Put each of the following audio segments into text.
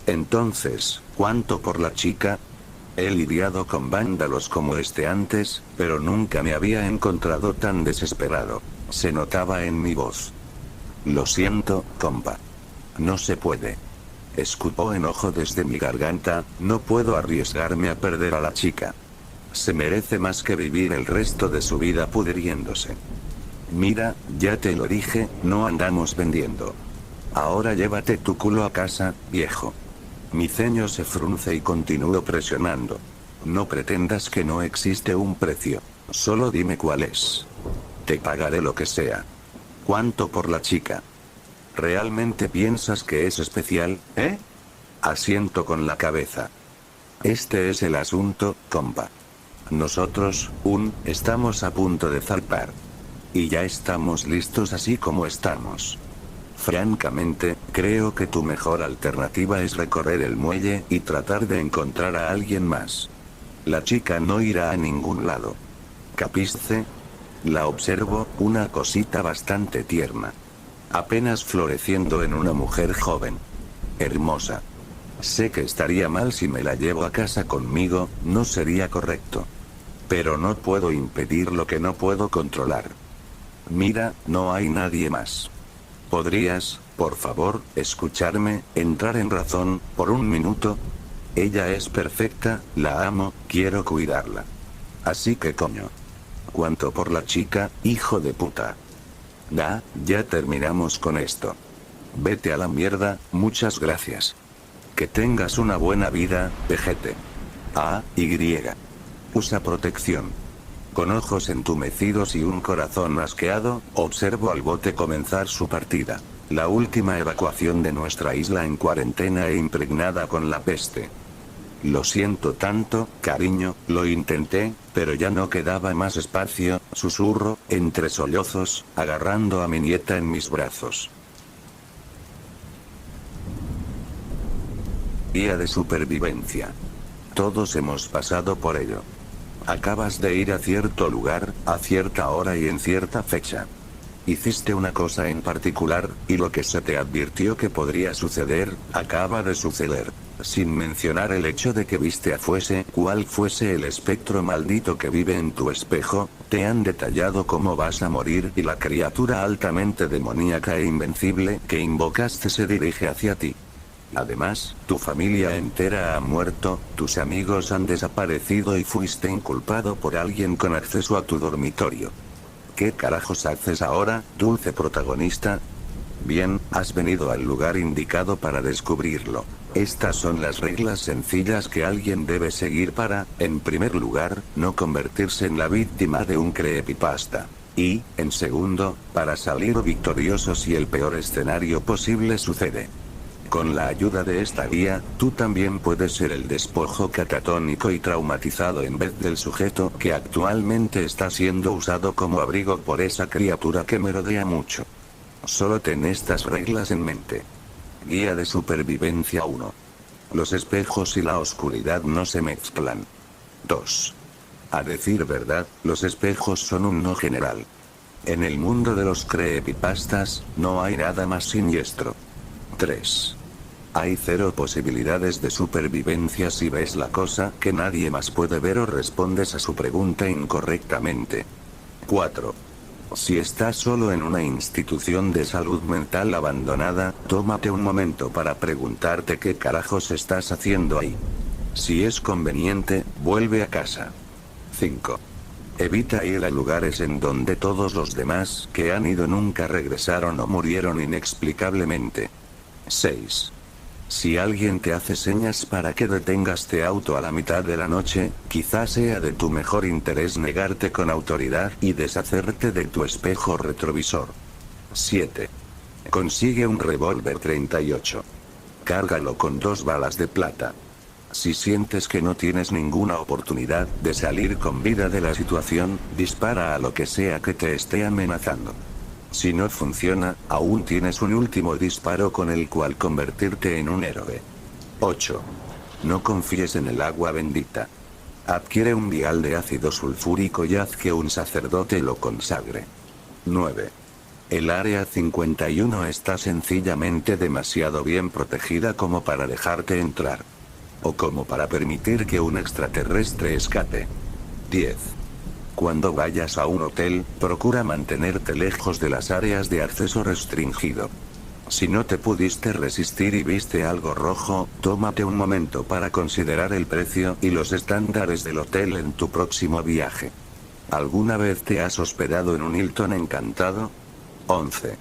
Entonces, ¿cuánto por la chica? He lidiado con vándalos como este antes, pero nunca me había encontrado tan desesperado. Se notaba en mi voz. Lo siento, compa. No se puede. Escupó enojo desde mi garganta, no puedo arriesgarme a perder a la chica. Se merece más que vivir el resto de su vida pudriéndose. Mira, ya te lo dije, no andamos vendiendo. Ahora llévate tu culo a casa, viejo. Mi ceño se frunce y continúo presionando. No pretendas que no existe un precio. Solo dime cuál es. Te pagaré lo que sea. ¿Cuánto por la chica? ¿Realmente piensas que es especial, eh? Asiento con la cabeza. Este es el asunto, compa. Nosotros, estamos a punto de zarpar. Y ya estamos listos así como estamos. Francamente, creo que tu mejor alternativa es recorrer el muelle y tratar de encontrar a alguien más. La chica no irá a ningún lado. ¿Capiste? La observo, una cosita bastante tierna. Apenas floreciendo en una mujer joven. Hermosa. Sé que estaría mal si me la llevo a casa conmigo, no sería correcto. Pero no puedo impedir lo que no puedo controlar. Mira, no hay nadie más. ¿Podrías, por favor, escucharme, entrar en razón, por un minuto? Ella es perfecta, la amo, quiero cuidarla. Así que coño. ¿Cuánto por la chica, hijo de puta? Ya terminamos con esto. Vete a la mierda, muchas gracias. Que tengas una buena vida, vejete. Usa protección. Con ojos entumecidos y un corazón asqueado, observo al bote comenzar su partida. La última evacuación de nuestra isla en cuarentena e impregnada con la peste. Lo siento tanto, cariño, lo intenté, pero ya no quedaba más espacio, susurro, entre sollozos, agarrando a mi nieta en mis brazos. Guía de supervivencia. Todos hemos pasado por ello. Acabas de ir a cierto lugar, a cierta hora y en cierta fecha. Hiciste una cosa en particular, y lo que se te advirtió que podría suceder, acaba de suceder. Sin mencionar el hecho de que viste a cual fuese el espectro maldito que vive en tu espejo, te han detallado cómo vas a morir y la criatura altamente demoníaca e invencible que invocaste se dirige hacia ti. Además, tu familia entera ha muerto, tus amigos han desaparecido y fuiste inculpado por alguien con acceso a tu dormitorio. ¿Qué carajos haces ahora, dulce protagonista? Bien, has venido al lugar indicado para descubrirlo. Estas son las reglas sencillas que alguien debe seguir para, en primer lugar, no convertirse en la víctima de un creepypasta. Y, en segundo, para salir victorioso si el peor escenario posible sucede. Con la ayuda de esta guía, tú también puedes ser el despojo catatónico y traumatizado en vez del sujeto que actualmente está siendo usado como abrigo por esa criatura que merodea mucho. Solo ten estas reglas en mente. Guía de supervivencia 1. Los espejos y la oscuridad no se mezclan. 2. A decir verdad, los espejos son un no general. En el mundo de los creepypastas, no hay nada más siniestro. 3. Hay 0 posibilidades de supervivencia si ves la cosa que nadie más puede ver o respondes a su pregunta incorrectamente. 4. Si estás solo en una institución de salud mental abandonada, tómate un momento para preguntarte qué carajos estás haciendo ahí. Si es conveniente, vuelve a casa. 5. Evita ir a lugares en donde todos los demás que han ido nunca regresaron o murieron inexplicablemente. 6. Si alguien te hace señas para que detengas tu auto a la mitad de la noche, quizás sea de tu mejor interés negarte con autoridad y deshacerte de tu espejo retrovisor. 7. Consigue un revólver 38. Cárgalo con 2 balas de plata. Si sientes que no tienes ninguna oportunidad de salir con vida de la situación, dispara a lo que sea que te esté amenazando. Si no funciona, aún tienes un último disparo con el cual convertirte en un héroe. 8. No confíes en el agua bendita. Adquiere un vial de ácido sulfúrico y haz que un sacerdote lo consagre. 9. El Área 51 está sencillamente demasiado bien protegida como para dejarte entrar. O como para permitir que un extraterrestre escape. 10. Cuando vayas a un hotel, procura mantenerte lejos de las áreas de acceso restringido. Si no te pudiste resistir y viste algo rojo, tómate un momento para considerar el precio y los estándares del hotel en tu próximo viaje. ¿Alguna vez te has hospedado en un Hilton encantado? 11.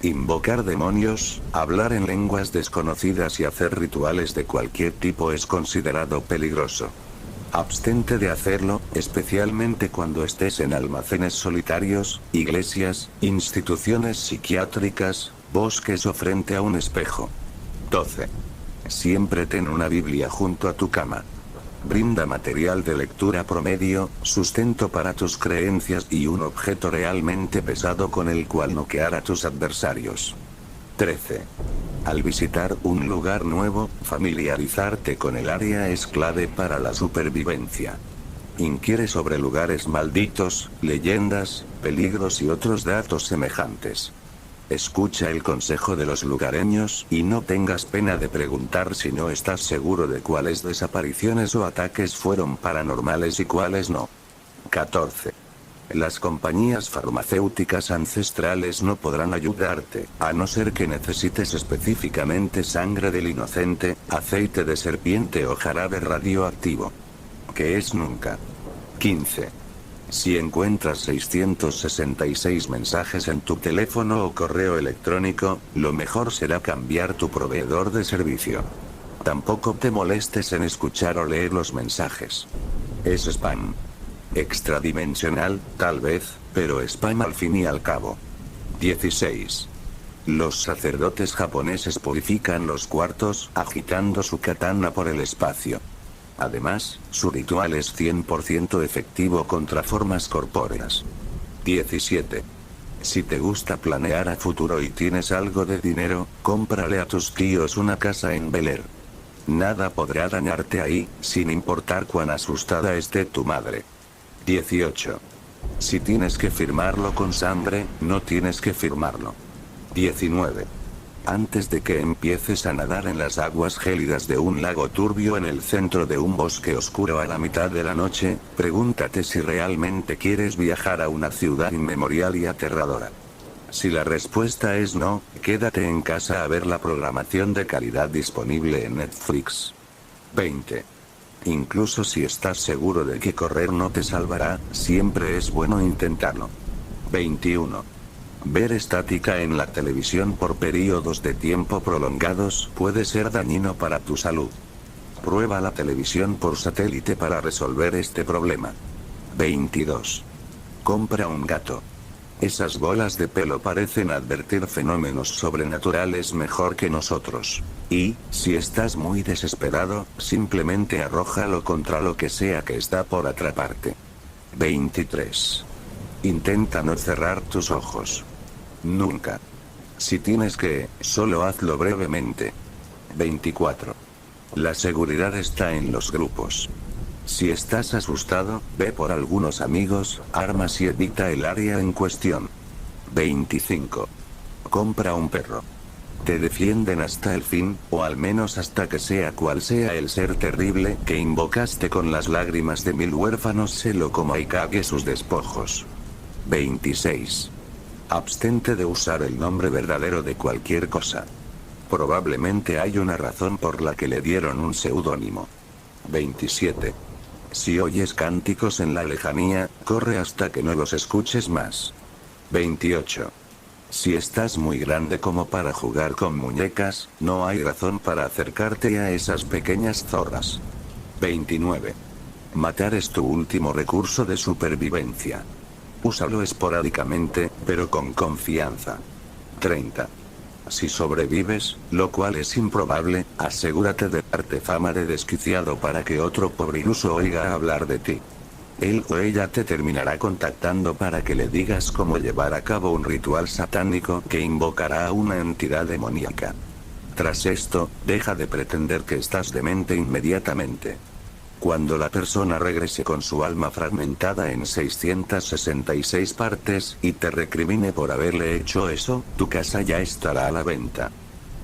Invocar demonios, hablar en lenguas desconocidas y hacer rituales de cualquier tipo es considerado peligroso. Abstente de hacerlo, especialmente cuando estés en almacenes solitarios, iglesias, instituciones psiquiátricas, bosques o frente a un espejo. 12. Siempre ten una Biblia junto a tu cama. Brinda material de lectura promedio, sustento para tus creencias y un objeto realmente pesado con el cual noquear a tus adversarios. 13. Al visitar un lugar nuevo, familiarizarte con el área es clave para la supervivencia. Inquiere sobre lugares malditos, leyendas, peligros y otros datos semejantes. Escucha el consejo de los lugareños y no tengas pena de preguntar si no estás seguro de cuáles desapariciones o ataques fueron paranormales y cuáles no. 14. Las compañías farmacéuticas ancestrales no podrán ayudarte, a no ser que necesites específicamente sangre del inocente, aceite de serpiente o jarabe radioactivo. ¿Qué es nunca? 15. Si encuentras 666 mensajes en tu teléfono o correo electrónico, lo mejor será cambiar tu proveedor de servicio. Tampoco te molestes en escuchar o leer los mensajes. Es spam. Extradimensional, tal vez, pero spam al fin y al cabo. 16. Los sacerdotes japoneses purifican los cuartos, agitando su katana por el espacio. Además, su ritual es 100% efectivo contra formas corpóreas. 17. Si te gusta planear a futuro y tienes algo de dinero, cómprale a tus tíos una casa en Bel Air. Nada podrá dañarte ahí, sin importar cuán asustada esté tu madre. 18. Si tienes que firmarlo con sangre, no tienes que firmarlo. 19. Antes de que empieces a nadar en las aguas gélidas de un lago turbio en el centro de un bosque oscuro a la mitad de la noche, pregúntate si realmente quieres viajar a una ciudad inmemorial y aterradora. Si la respuesta es no, quédate en casa a ver la programación de calidad disponible en Netflix. 20. Incluso si estás seguro de que correr no te salvará, siempre es bueno intentarlo. 21. Ver estática en la televisión por periodos de tiempo prolongados puede ser dañino para tu salud. Prueba la televisión por satélite para resolver este problema. 22. Compra un gato. Esas bolas de pelo parecen advertir fenómenos sobrenaturales mejor que nosotros. Y, si estás muy desesperado, simplemente arrójalo contra lo que sea que está por atraparte. 23. Intenta no cerrar tus ojos. Nunca. Si tienes que, solo hazlo brevemente. 24. La seguridad está en los grupos. Si estás asustado, ve por algunos amigos, armas y evita el área en cuestión. 25. Compra un perro. Te defienden hasta el fin, o al menos hasta que sea cual sea el ser terrible que invocaste con las lágrimas de 1000 huérfanos, se lo coma y cague sus despojos. 26. Abstente de usar el nombre verdadero de cualquier cosa. Probablemente hay una razón por la que le dieron un seudónimo. 27. Si oyes cánticos en la lejanía, corre hasta que no los escuches más. 28. Si estás muy grande como para jugar con muñecas, no hay razón para acercarte a esas pequeñas zorras. 29. Matar es tu último recurso de supervivencia. Úsalo esporádicamente, pero con confianza. 30. Si sobrevives, lo cual es improbable, asegúrate de darte fama de desquiciado para que otro pobre iluso oiga hablar de ti. Él o ella te terminará contactando para que le digas cómo llevar a cabo un ritual satánico que invocará a una entidad demoníaca. Tras esto, deja de pretender que estás demente inmediatamente. Cuando la persona regrese con su alma fragmentada en 666 partes y te recrimine por haberle hecho eso, tu casa ya estará a la venta.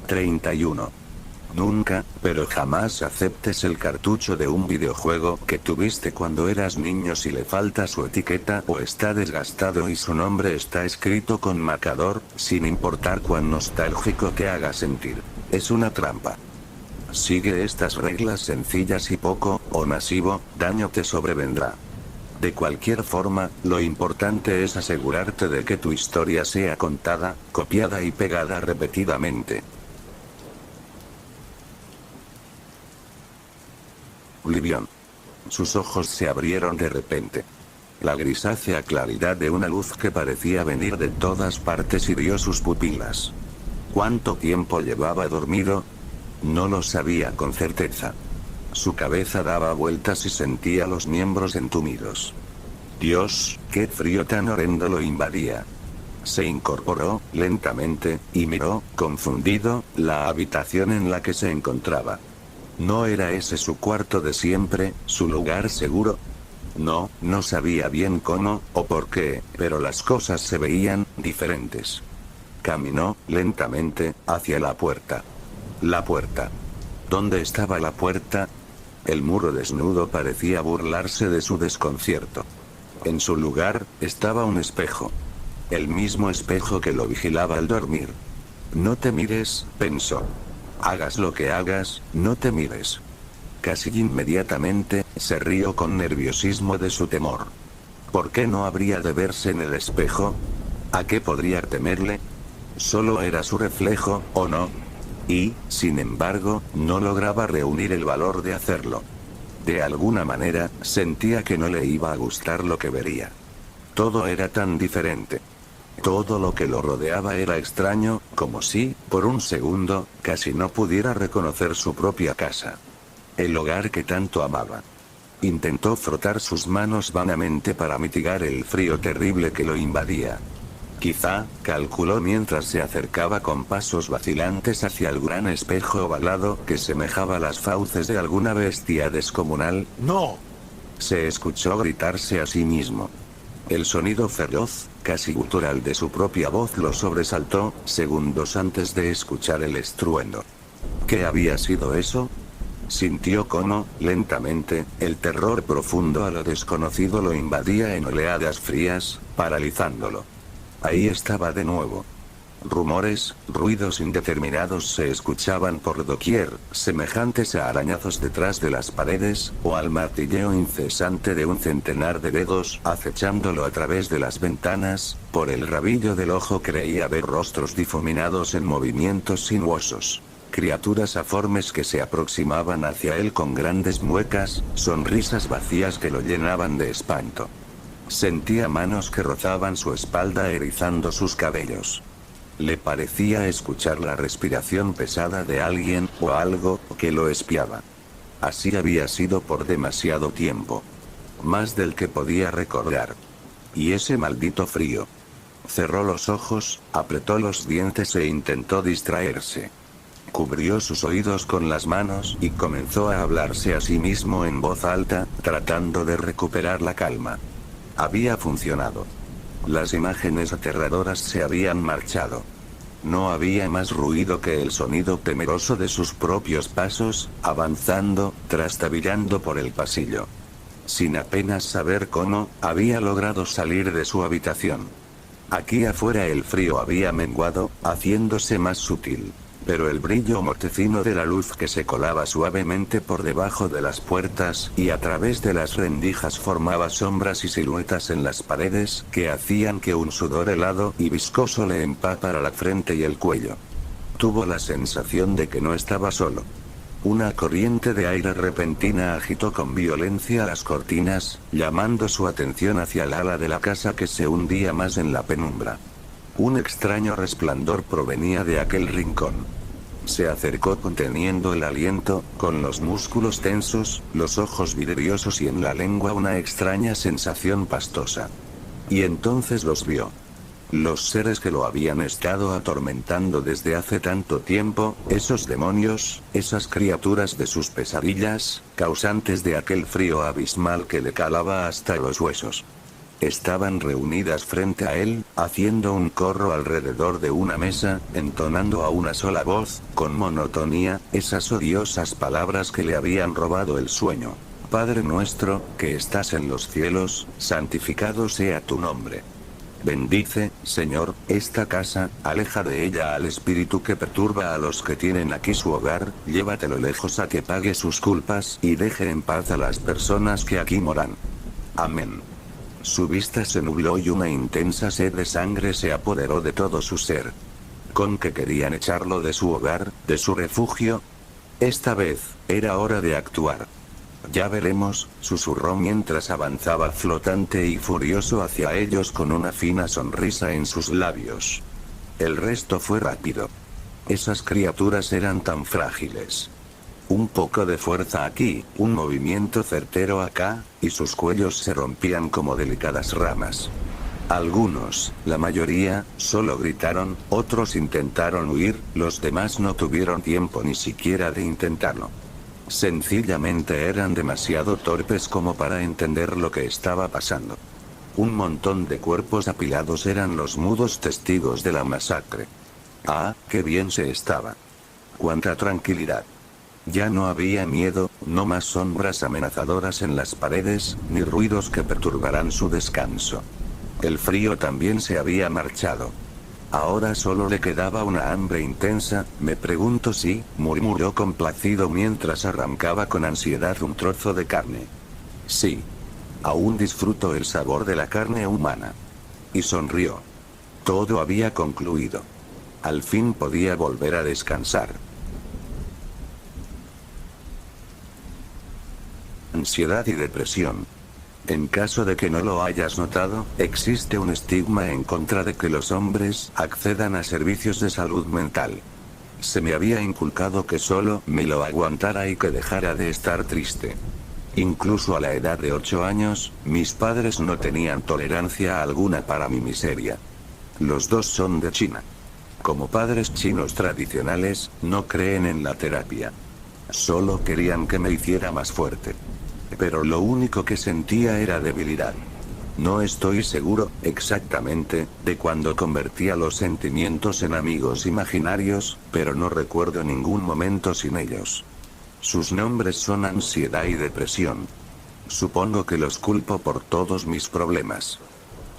31. Nunca, pero jamás aceptes el cartucho de un videojuego que tuviste cuando eras niño si le falta su etiqueta o está desgastado y su nombre está escrito con marcador, sin importar cuán nostálgico te haga sentir. Es una trampa. Sigue estas reglas sencillas y poco, o masivo, daño te sobrevendrá. De cualquier forma, lo importante es asegurarte de que tu historia sea contada, copiada y pegada repetidamente. Livión. Sus ojos se abrieron de repente. La grisácea claridad de una luz que parecía venir de todas partes hirió sus pupilas. ¿Cuánto tiempo llevaba dormido? No lo sabía con certeza. Su cabeza daba vueltas y sentía los miembros entumidos. Dios, qué frío tan horrendo lo invadía. Se incorporó, lentamente, y miró, confundido, la habitación en la que se encontraba. ¿No era ese su cuarto de siempre, su lugar seguro? No, no sabía bien cómo, o por qué, pero las cosas se veían diferentes. Caminó, lentamente, hacia la puerta. La puerta. ¿Dónde estaba la puerta? El muro desnudo parecía burlarse de su desconcierto. En su lugar, estaba un espejo. El mismo espejo que lo vigilaba al dormir. No te mires, pensó. Hagas lo que hagas, no te mires. Casi inmediatamente, se rió con nerviosismo de su temor. ¿Por qué no habría de verse en el espejo? ¿A qué podría temerle? Solo era su reflejo, ¿o no? Y, sin embargo, no lograba reunir el valor de hacerlo. De alguna manera, sentía que no le iba a gustar lo que vería. Todo era tan diferente. Todo lo que lo rodeaba era extraño, como si, por un segundo, casi no pudiera reconocer su propia casa. El hogar que tanto amaba. Intentó frotar sus manos vanamente para mitigar el frío terrible que lo invadía. Quizá, calculó mientras se acercaba con pasos vacilantes hacia el gran espejo ovalado que semejaba las fauces de alguna bestia descomunal. ¡No! Se escuchó gritarse a sí mismo. El sonido feroz, casi gutural de su propia voz lo sobresaltó, segundos antes de escuchar el estruendo. ¿Qué había sido eso? Sintió cómo, lentamente, el terror profundo a lo desconocido lo invadía en oleadas frías, paralizándolo. Ahí estaba de nuevo. Rumores, ruidos indeterminados se escuchaban por doquier, semejantes a arañazos detrás de las paredes, o al martilleo incesante de un centenar de dedos acechándolo a través de las ventanas. Por el rabillo del ojo creía ver rostros difuminados en movimientos sinuosos. Criaturas aformes que se aproximaban hacia él con grandes muecas, sonrisas vacías que lo llenaban de espanto. Sentía manos que rozaban su espalda erizando sus cabellos. Le parecía escuchar la respiración pesada de alguien o algo que lo espiaba. Así había sido por demasiado tiempo. Más del que podía recordar. Y ese maldito frío. Cerró los ojos, apretó los dientes e intentó distraerse. Cubrió sus oídos con las manos y comenzó a hablarse a sí mismo en voz alta, tratando de recuperar la calma. Había funcionado. Las imágenes aterradoras se habían marchado. No había más ruido que el sonido temeroso de sus propios pasos, avanzando, trastabillando por el pasillo. Sin apenas saber cómo, había logrado salir de su habitación. Aquí afuera el frío había menguado, haciéndose más sutil. Pero el brillo mortecino de la luz que se colaba suavemente por debajo de las puertas y a través de las rendijas formaba sombras y siluetas en las paredes que hacían que un sudor helado y viscoso le empapara la frente y el cuello. Tuvo la sensación de que no estaba solo. Una corriente de aire repentina agitó con violencia las cortinas, llamando su atención hacia el ala de la casa que se hundía más en la penumbra. Un extraño resplandor provenía de aquel rincón. Se acercó conteniendo el aliento, con los músculos tensos, los ojos vidriosos y en la lengua una extraña sensación pastosa. Y entonces los vio. Los seres que lo habían estado atormentando desde hace tanto tiempo, esos demonios, esas criaturas de sus pesadillas, causantes de aquel frío abismal que le calaba hasta los huesos. Estaban reunidas frente a él, haciendo un corro alrededor de una mesa, entonando a una sola voz, con monotonía, esas odiosas palabras que le habían robado el sueño. Padre nuestro, que estás en los cielos, santificado sea tu nombre. Bendice, Señor, esta casa, aleja de ella al espíritu que perturba a los que tienen aquí su hogar, llévatelo lejos a que pague sus culpas y deje en paz a las personas que aquí moran. Amén. Su vista se nubló y una intensa sed de sangre se apoderó de todo su ser. ¿Con qué querían echarlo de su hogar, de su refugio? Esta vez, era hora de actuar. Ya veremos, susurró mientras avanzaba flotante y furioso hacia ellos con una fina sonrisa en sus labios. El resto fue rápido. Esas criaturas eran tan frágiles. Un poco de fuerza aquí, un movimiento certero acá, y sus cuellos se rompían como delicadas ramas. Algunos, la mayoría, solo gritaron, otros intentaron huir, los demás no tuvieron tiempo ni siquiera de intentarlo. Sencillamente eran demasiado torpes como para entender lo que estaba pasando. Un montón de cuerpos apilados eran los mudos testigos de la masacre. Ah, qué bien se estaba. Cuánta tranquilidad. Ya no había miedo, no más sombras amenazadoras en las paredes, ni ruidos que perturbarán su descanso. El frío también se había marchado. Ahora solo le quedaba una hambre intensa, me pregunto si, murmuró complacido mientras arrancaba con ansiedad un trozo de carne. Sí. Aún disfruto el sabor de la carne humana. Y sonrió. Todo había concluido. Al fin podía volver a descansar. Ansiedad y depresión. En caso de que no lo hayas notado, existe un estigma en contra de que los hombres accedan a servicios de salud mental. Se me había inculcado que solo me lo aguantara y que dejara de estar triste. Incluso a la edad de 8 años, mis padres no tenían tolerancia alguna para mi miseria. Los dos son de China. Como padres chinos tradicionales, no creen en la terapia. Solo querían que me hiciera más fuerte. Pero lo único que sentía era debilidad. No estoy seguro, exactamente, de cuándo convertía los sentimientos en amigos imaginarios, pero no recuerdo ningún momento sin ellos. Sus nombres son ansiedad y depresión. Supongo que los culpo por todos mis problemas.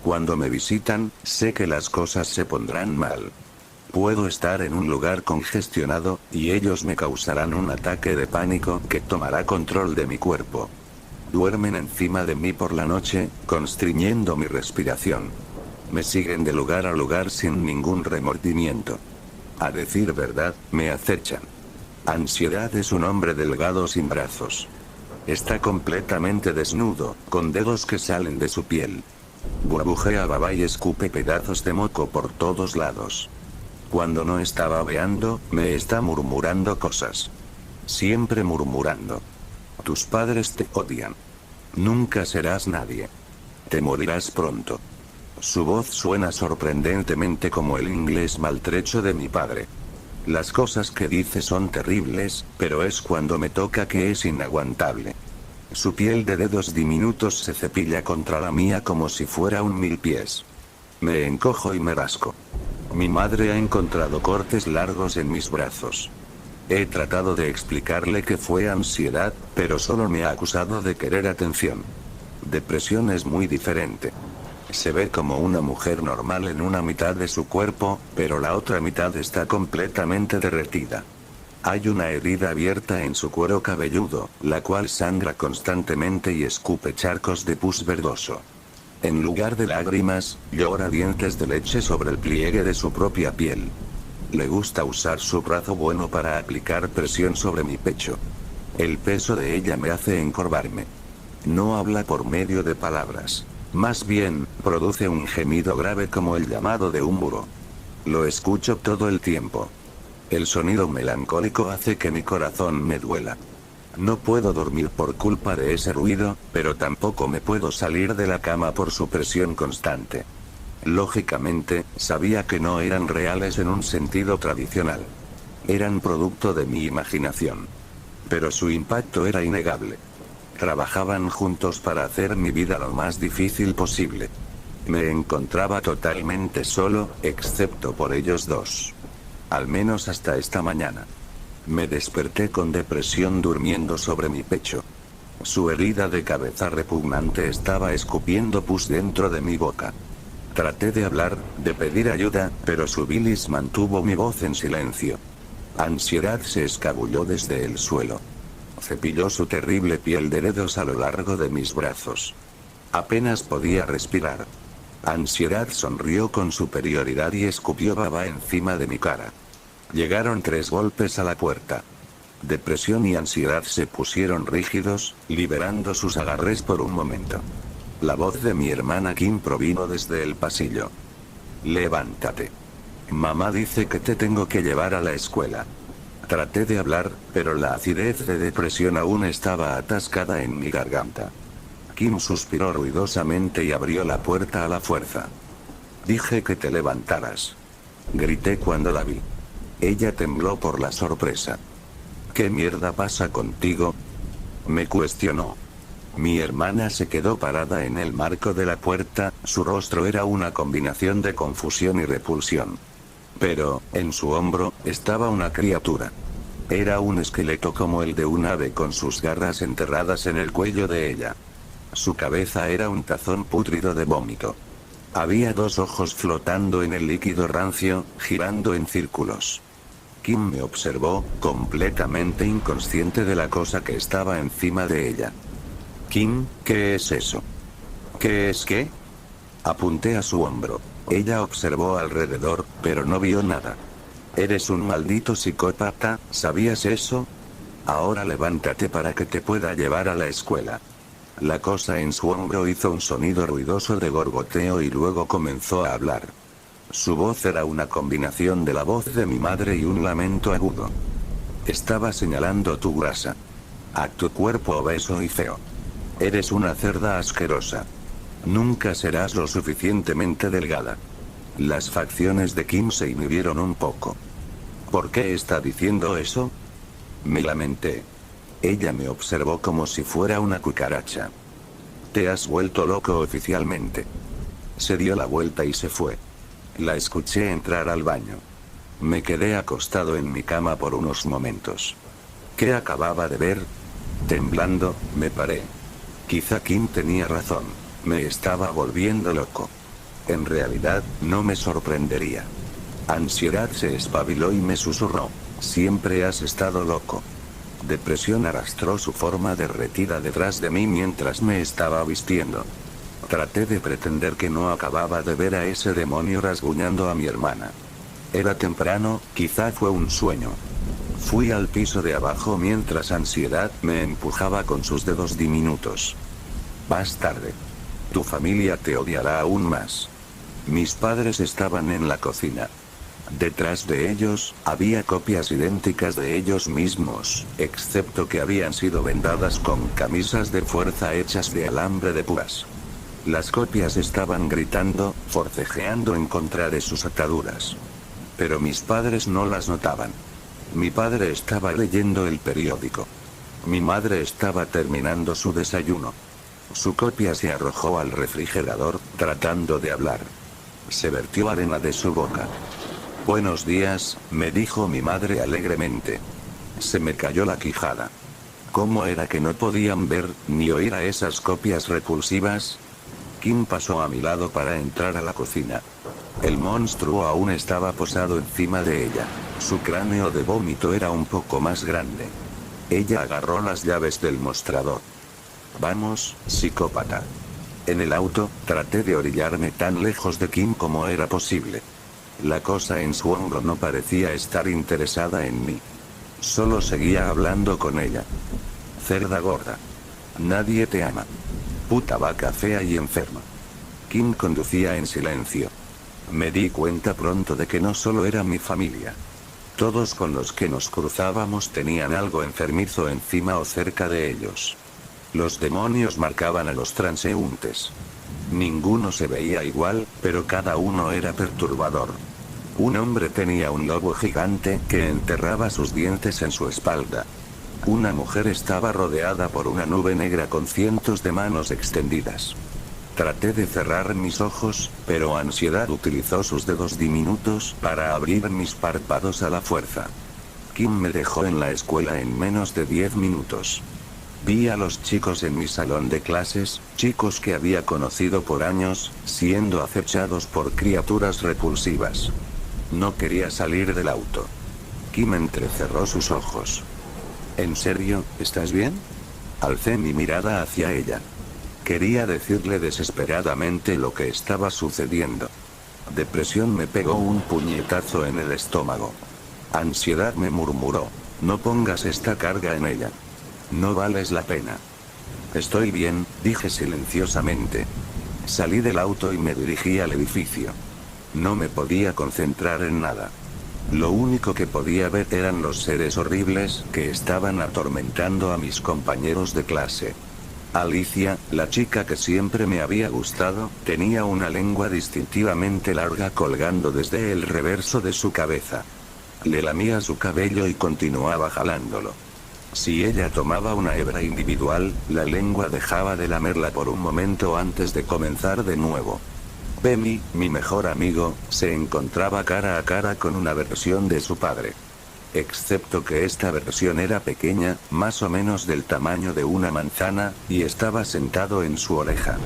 Cuando me visitan, sé que las cosas se pondrán mal. Puedo estar en un lugar congestionado, y ellos me causarán un ataque de pánico que tomará control de mi cuerpo. Duermen encima de mí por la noche, constriñendo mi respiración. Me siguen de lugar a lugar sin ningún remordimiento. A decir verdad, me acechan. Ansiedad es un hombre delgado sin brazos. Está completamente desnudo, con dedos que salen de su piel. Burbujea baba y escupe pedazos de moco por todos lados. Cuando no está babeando, me está murmurando cosas. Siempre murmurando. Tus padres te odian. Nunca serás nadie. Te morirás pronto. Su voz suena sorprendentemente como el inglés maltrecho de mi padre. Las cosas que dice son terribles, pero es cuando me toca que es inaguantable. Su piel de dedos diminutos se cepilla contra la mía como si fuera un milpies. Me encojo y me rasco. Mi madre ha encontrado cortes largos en mis brazos. He tratado de explicarle que fue ansiedad, pero solo me ha acusado de querer atención. Depresión es muy diferente. Se ve como una mujer normal en una mitad de su cuerpo, pero la otra mitad está completamente derretida. Hay una herida abierta en su cuero cabelludo, la cual sangra constantemente y escupe charcos de pus verdoso. En lugar de lágrimas, llora dientes de leche sobre el pliegue de su propia piel. Le gusta usar su brazo bueno para aplicar presión sobre mi pecho. El peso de ella me hace encorvarme. No habla por medio de palabras. Más bien, produce un gemido grave como el llamado de un búho. Lo escucho todo el tiempo. El sonido melancólico hace que mi corazón me duela. No puedo dormir por culpa de ese ruido, pero tampoco me puedo salir de la cama por su presión constante. Lógicamente, sabía que no eran reales en un sentido tradicional. Eran producto de mi imaginación. Pero su impacto era innegable. Trabajaban juntos para hacer mi vida lo más difícil posible. Me encontraba totalmente solo, excepto por ellos dos. Al menos hasta esta mañana. Me desperté con depresión durmiendo sobre mi pecho. Su herida de cabeza repugnante estaba escupiendo pus dentro de mi boca. Traté de hablar, de pedir ayuda, pero su bilis mantuvo mi voz en silencio. Ansiedad se escabulló desde el suelo. Cepilló su terrible piel de dedos a lo largo de mis brazos. Apenas podía respirar. Ansiedad sonrió con superioridad y escupió baba encima de mi cara. Llegaron 3 golpes a la puerta. Depresión y ansiedad se pusieron rígidos, liberando sus agarres por un momento. La voz de mi hermana Kim provino desde el pasillo. Levántate. Mamá dice que te tengo que llevar a la escuela. Traté de hablar, pero la acidez de depresión aún estaba atascada en mi garganta. Kim suspiró ruidosamente y abrió la puerta a la fuerza. Dije que te levantaras. Grité cuando la vi. Ella tembló por la sorpresa. ¿Qué mierda pasa contigo? Me cuestionó. Mi hermana se quedó parada en el marco de la puerta, su rostro era una combinación de confusión y repulsión. Pero, en su hombro, estaba una criatura. Era un esqueleto como el de un ave con sus garras enterradas en el cuello de ella. Su cabeza era un tazón pútrido de vómito. Había 2 ojos flotando en el líquido rancio, girando en círculos. Kim me observó, completamente inconsciente de la cosa que estaba encima de ella. Kim, ¿qué es eso? ¿Qué es qué? Apunté a su hombro. Ella observó alrededor, pero no vio nada. Eres un maldito psicópata, ¿sabías eso? Ahora levántate para que te pueda llevar a la escuela. La cosa en su hombro hizo un sonido ruidoso de gorgoteo y luego comenzó a hablar. Su voz era una combinación de la voz de mi madre y un lamento agudo. Estaba señalando tu grasa. A tu cuerpo obeso y feo. Eres una cerda asquerosa. Nunca serás lo suficientemente delgada. Las facciones de Kim se inhibieron un poco. ¿Por qué está diciendo eso? Me lamenté. Ella me observó como si fuera una cucaracha. Te has vuelto loco oficialmente. Se dio la vuelta y se fue. La escuché entrar al baño. Me quedé acostado en mi cama por unos momentos. ¿Qué acababa de ver? Temblando, me paré. Quizá Kim tenía razón. Me estaba volviendo loco. En realidad, no me sorprendería. Ansiedad se espabiló y me susurró. Siempre has estado loco. Depresión arrastró su forma derretida detrás de mí mientras me estaba vistiendo. Traté de pretender que no acababa de ver a ese demonio rasguñando a mi hermana. Era temprano, quizá fue un sueño. Fui al piso de abajo mientras Ansiedad me empujaba con sus dedos diminutos. Vas tarde. Tu familia te odiará aún más. Mis padres estaban en la cocina. Detrás de ellos, había copias idénticas de ellos mismos, excepto que habían sido vendadas con camisas de fuerza hechas de alambre de púas. Las copias estaban gritando, forcejeando en contra de sus ataduras. Pero mis padres no las notaban. Mi padre estaba leyendo el periódico. Mi madre estaba terminando su desayuno. Su copia se arrojó al refrigerador, tratando de hablar. Se vertió arena de su boca. Buenos días, me dijo mi madre alegremente. Se me cayó la quijada. ¿Cómo era que no podían ver, ni oír a esas copias repulsivas? Kim pasó a mi lado para entrar a la cocina. El monstruo aún estaba posado encima de ella. Su cráneo de vómito era un poco más grande. Ella agarró las llaves del mostrador. Vamos, psicópata. En el auto, traté de orillarme tan lejos de Kim como era posible. La cosa en su hombro no parecía estar interesada en mí. Solo seguía hablando con ella. Cerda gorda. Nadie te ama. Puta vaca fea y enferma. Kim conducía en silencio. Me di cuenta pronto de que no solo era mi familia. Todos con los que nos cruzábamos tenían algo enfermizo encima o cerca de ellos. Los demonios marcaban a los transeúntes. Ninguno se veía igual, pero cada uno era perturbador. Un hombre tenía un lobo gigante que enterraba sus dientes en su espalda. Una mujer estaba rodeada por una nube negra con cientos de manos extendidas. Traté de cerrar mis ojos, pero ansiedad utilizó sus dedos diminutos para abrir mis párpados a la fuerza. Kim me dejó en la escuela en menos de 10 minutos. Vi a los chicos en mi salón de clases, chicos que había conocido por años, siendo acechados por criaturas repulsivas. No quería salir del auto. Kim entrecerró sus ojos. ¿En serio, estás bien? Alcé mi mirada hacia ella. Quería decirle desesperadamente lo que estaba sucediendo. Depresión me pegó un puñetazo en el estómago. Ansiedad me murmuró: no pongas esta carga en ella. No vales la pena. Estoy bien, dije silenciosamente. Salí del auto y me dirigí al edificio. No me podía concentrar en nada. Lo único que podía ver eran los seres horribles que estaban atormentando a mis compañeros de clase. Alicia, la chica que siempre me había gustado, tenía una lengua distintivamente larga colgando desde el reverso de su cabeza. Le lamía su cabello y continuaba jalándolo. Si ella tomaba una hebra individual, la lengua dejaba de lamerla por un momento antes de comenzar de nuevo. Bemi, mi mejor amigo, se encontraba cara a cara con una versión de su padre. Excepto que esta versión era pequeña, más o menos del tamaño de una manzana, y estaba sentado en su oreja.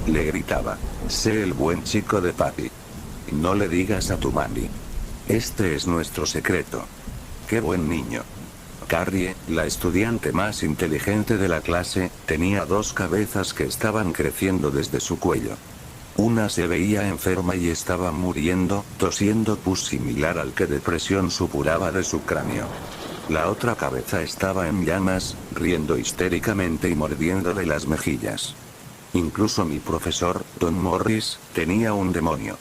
Le gritaba: sé el buen chico de papi. No le digas a tu mami. Este es nuestro secreto. ¡Qué buen niño! Carrie, la estudiante más inteligente de la clase, tenía dos cabezas que estaban creciendo desde su cuello. Una se veía enferma y estaba muriendo, tosiendo pus similar al que depresión supuraba de su cráneo. La otra cabeza estaba en llamas, riendo histéricamente y mordiéndole las mejillas. Incluso mi profesor, Don Morris, tenía un demonio.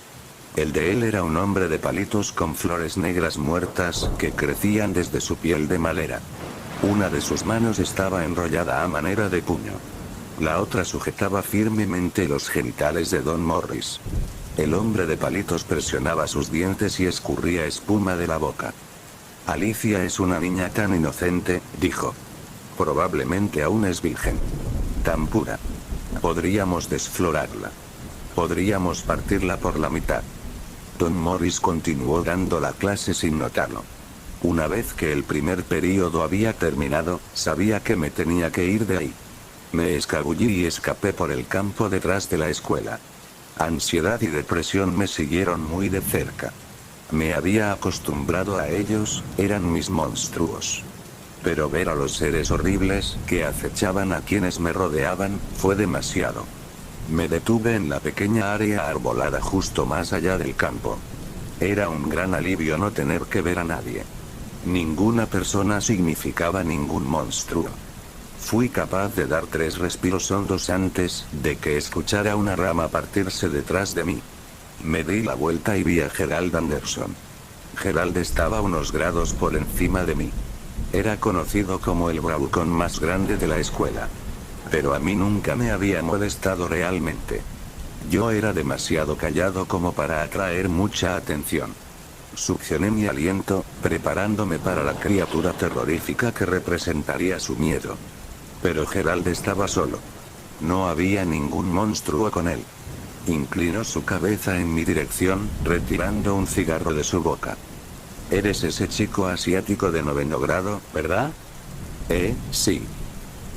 El de él era un hombre de palitos con flores negras muertas que crecían desde su piel de madera. Una de sus manos estaba enrollada a manera de puño. La otra sujetaba firmemente los genitales de Don Morris. El hombre de palitos presionaba sus dientes y escurría espuma de la boca. Alicia es una niña tan inocente, dijo. Probablemente aún es virgen. Tan pura. Podríamos desflorarla. Podríamos partirla por la mitad. Don Morris continuó dando la clase sin notarlo. Una vez que el primer período había terminado, sabía que me tenía que ir de ahí. Me escabullí y escapé por el campo detrás de la escuela. Ansiedad y depresión me siguieron muy de cerca. Me había acostumbrado a ellos, eran mis monstruos. Pero ver a los seres horribles que acechaban a quienes me rodeaban, fue demasiado. Me detuve en la pequeña área arbolada justo más allá del campo. Era un gran alivio no tener que ver a nadie. Ninguna persona significaba ningún monstruo. Fui capaz de dar 3 respiros hondos antes de que escuchara una rama partirse detrás de mí. Me di la vuelta y vi a Gerald Anderson. Gerald estaba unos grados por encima de mí. Era conocido como el bravucón más grande de la escuela. Pero a mí nunca me había molestado realmente. Yo era demasiado callado como para atraer mucha atención. Succioné mi aliento, preparándome para la criatura terrorífica que representaría su miedo. Pero Gerald estaba solo. No había ningún monstruo con él. Inclinó su cabeza en mi dirección, retirando un cigarro de su boca. Eres ese chico asiático de 9º grado, ¿verdad? Sí.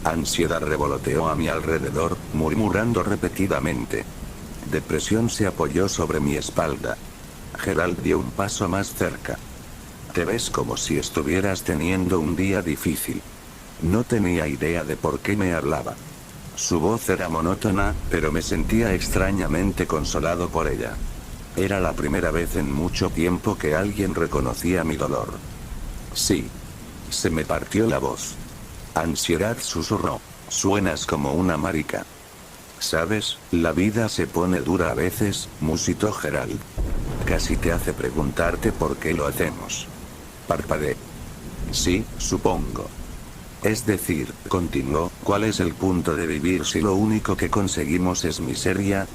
Ansiedad revoloteó a mi alrededor, murmurando repetidamente. Depresión se apoyó sobre mi espalda. Gerald dio un paso más cerca. Te ves como si estuvieras teniendo un día difícil. No tenía idea de por qué me hablaba. Su voz era monótona, pero me sentía extrañamente consolado por ella. Era la primera vez en mucho tiempo que alguien reconocía mi dolor. Sí. Se me partió la voz. Ansiedad susurró. Suenas como una marica. ¿Sabes? La vida se pone dura a veces, musitó Gerald. Casi te hace preguntarte por qué lo hacemos. Parpadeé. Sí, supongo. Es decir, continuó, ¿cuál es el punto de vivir si lo único que conseguimos es miseria?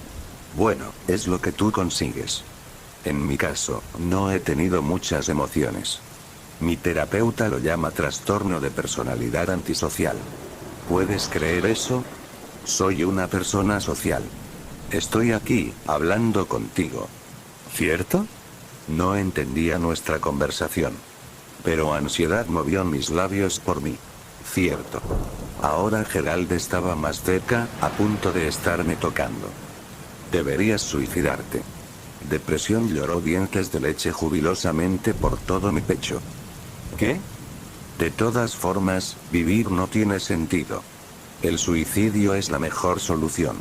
Bueno, es lo que tú consigues. En mi caso, no he tenido muchas emociones. Mi terapeuta lo llama trastorno de personalidad antisocial. ¿Puedes creer eso? Soy una persona social. Estoy aquí, hablando contigo. ¿Cierto? No entendía nuestra conversación. Pero ansiedad movió mis labios por mí. Cierto. Ahora Gerald estaba más cerca, a punto de estarme tocando. Deberías suicidarte. Depresión lloró dientes de leche jubilosamente por todo mi pecho. ¿Qué? De todas formas, vivir no tiene sentido. El suicidio es la mejor solución.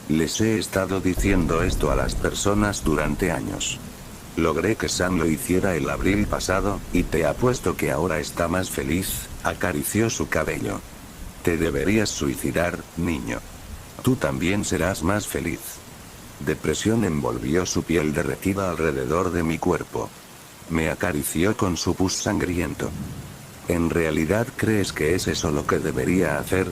Les he estado diciendo esto a las personas durante años. Logré que Sam lo hiciera el abril pasado, y te apuesto que ahora está más feliz. Acarició su cabello. Te deberías suicidar, niño. Tú también serás más feliz. Depresión envolvió su piel derretida alrededor de mi cuerpo. Me acarició con su pus sangriento. ¿En realidad crees que es eso lo que debería hacer?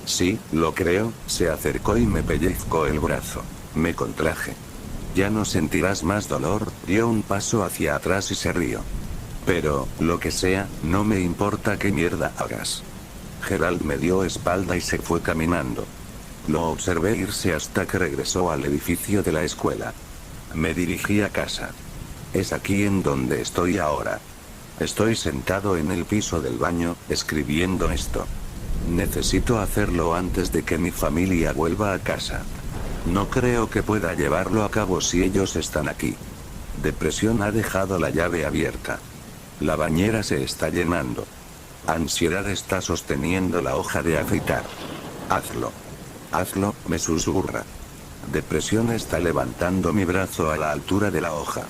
Sí, lo creo. Se acercó y me pellizcó el brazo. Me contraje. Ya no sentirás más dolor. Dio un paso hacia atrás y se rió. Pero, lo que sea, no me importa qué mierda hagas. Gerald me dio espalda y se fue caminando. Lo observé irse hasta que regresó al edificio de la escuela. Me dirigí a casa. Es aquí en donde estoy ahora. Estoy sentado en el piso del baño, escribiendo esto. Necesito hacerlo antes de que mi familia vuelva a casa. No creo que pueda llevarlo a cabo si ellos están aquí. Depresión ha dejado la llave abierta. La bañera se está llenando. Ansiedad está sosteniendo la hoja de afeitar. Hazlo. Hazlo, me susurra. Depresión está levantando mi brazo a la altura de la hoja.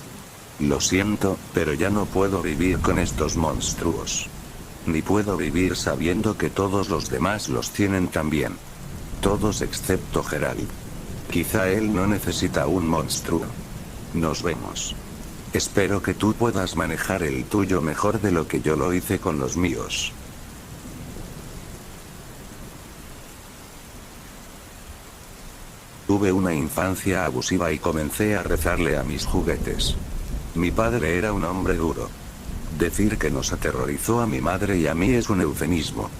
Lo siento, pero ya no puedo vivir con estos monstruos. Ni puedo vivir sabiendo que todos los demás los tienen también. Todos excepto Gerald. Quizá él no necesita un monstruo. Nos vemos. Espero que tú puedas manejar el tuyo mejor de lo que yo lo hice con los míos. Tuve una infancia abusiva y comencé a rezarle a mis juguetes. Mi padre era un hombre duro. Decir que nos aterrorizó a mi madre y a mí es un eufemismo.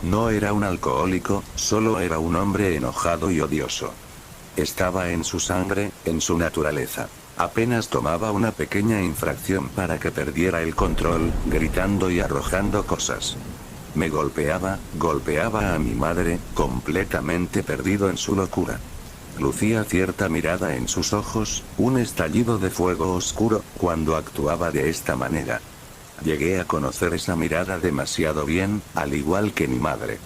No era un alcohólico, solo era un hombre enojado y odioso. Estaba en su sangre, en su naturaleza. Apenas tomaba una pequeña infracción para que perdiera el control, gritando y arrojando cosas. Me golpeaba a mi madre, completamente perdido en su locura. Lucía cierta mirada en sus ojos, un estallido de fuego oscuro, cuando actuaba de esta manera. Llegué a conocer esa mirada demasiado bien, al igual que mi madre.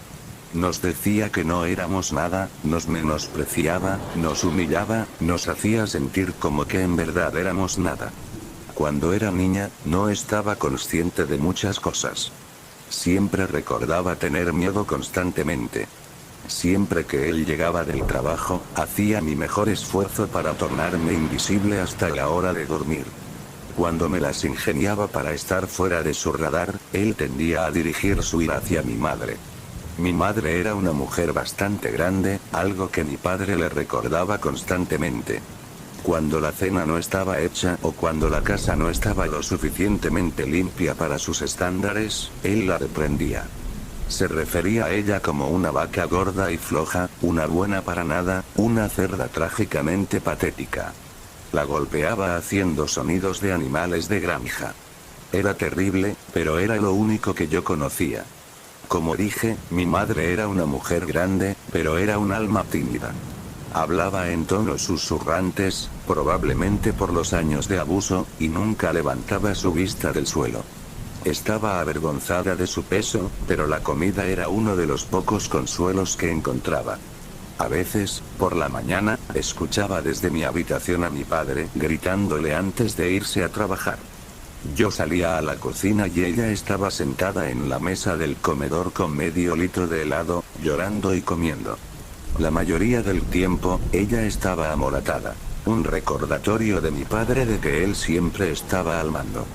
Nos decía que no éramos nada, nos menospreciaba, nos humillaba, nos hacía sentir como que en verdad éramos nada. Cuando era niña, no estaba consciente de muchas cosas. Siempre recordaba tener miedo constantemente. Siempre que él llegaba del trabajo, hacía mi mejor esfuerzo para tornarme invisible hasta la hora de dormir. Cuando me las ingeniaba para estar fuera de su radar, él tendía a dirigir su ira hacia mi madre. Mi madre era una mujer bastante grande, algo que mi padre le recordaba constantemente. Cuando la cena no estaba hecha o cuando la casa no estaba lo suficientemente limpia para sus estándares, él la reprendía. Se refería a ella como una vaca gorda y floja, una buena para nada, una cerda trágicamente patética. La golpeaba haciendo sonidos de animales de granja. Era terrible, pero era lo único que yo conocía. Como dije, mi madre era una mujer grande, pero era un alma tímida. Hablaba en tonos susurrantes, probablemente por los años de abuso, y nunca levantaba su vista del suelo. Estaba avergonzada de su peso, pero la comida era uno de los pocos consuelos que encontraba. A veces, por la mañana, escuchaba desde mi habitación a mi padre gritándole antes de irse a trabajar. Yo salía a la cocina y ella estaba sentada en la mesa del comedor con medio litro de helado, llorando y comiendo. La mayoría del tiempo, ella estaba amoratada. Un recordatorio de mi padre de que él siempre estaba al mando.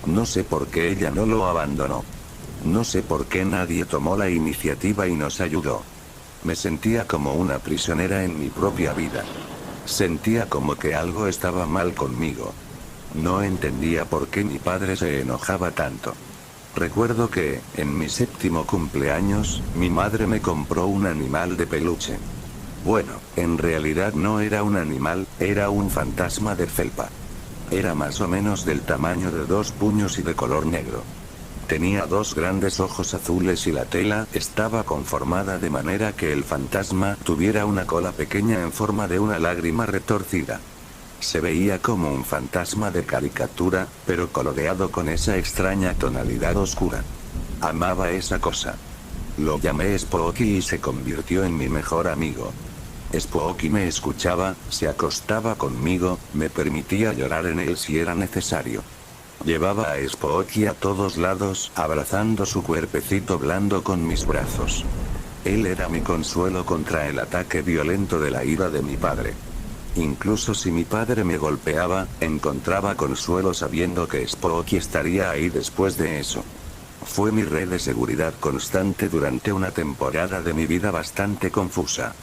No sé por qué ella no lo abandonó. No sé por qué nadie tomó la iniciativa y nos ayudó. Me sentía como una prisionera en mi propia vida. Sentía como que algo estaba mal conmigo. No entendía por qué mi padre se enojaba tanto. Recuerdo que, en mi 7º cumpleaños, mi madre me compró un animal de peluche. Bueno, en realidad no era un animal, era un fantasma de felpa. Era más o menos del tamaño de 2 puños y de color negro. Tenía 2 grandes ojos azules y la tela estaba conformada de manera que el fantasma tuviera una cola pequeña en forma de una lágrima retorcida. Se veía como un fantasma de caricatura, pero coloreado con esa extraña tonalidad oscura. Amaba esa cosa. Lo llamé Spooky y se convirtió en mi mejor amigo. Spooky me escuchaba, se acostaba conmigo, me permitía llorar en él si era necesario. Llevaba a Spooky a todos lados, abrazando su cuerpecito blando con mis brazos. Él era mi consuelo contra el ataque violento de la ira de mi padre. Incluso si mi padre me golpeaba, encontraba consuelo sabiendo que Spooky estaría ahí después de eso. Fue mi red de seguridad constante durante una temporada de mi vida bastante confusa.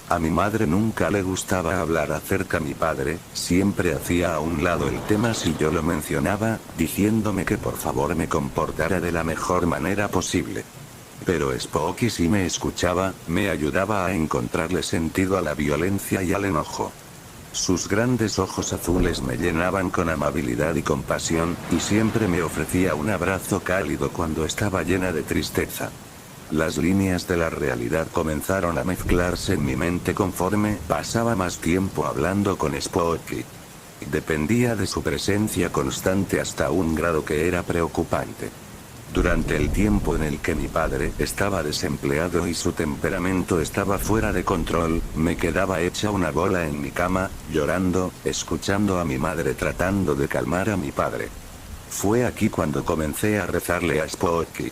A mi madre nunca le gustaba hablar acerca de mi padre, siempre hacía a un lado el tema si yo lo mencionaba, diciéndome que por favor me comportara de la mejor manera posible. Pero Spooky sí me escuchaba, me ayudaba a encontrarle sentido a la violencia y al enojo. Sus grandes ojos azules me llenaban con amabilidad y compasión, y siempre me ofrecía un abrazo cálido cuando estaba llena de tristeza. Las líneas de la realidad comenzaron a mezclarse en mi mente conforme pasaba más tiempo hablando con Spooky. Dependía de su presencia constante hasta un grado que era preocupante. Durante el tiempo en el que mi padre estaba desempleado y su temperamento estaba fuera de control, me quedaba hecha una bola en mi cama, llorando, escuchando a mi madre tratando de calmar a mi padre. Fue aquí cuando comencé a rezarle a Spooky.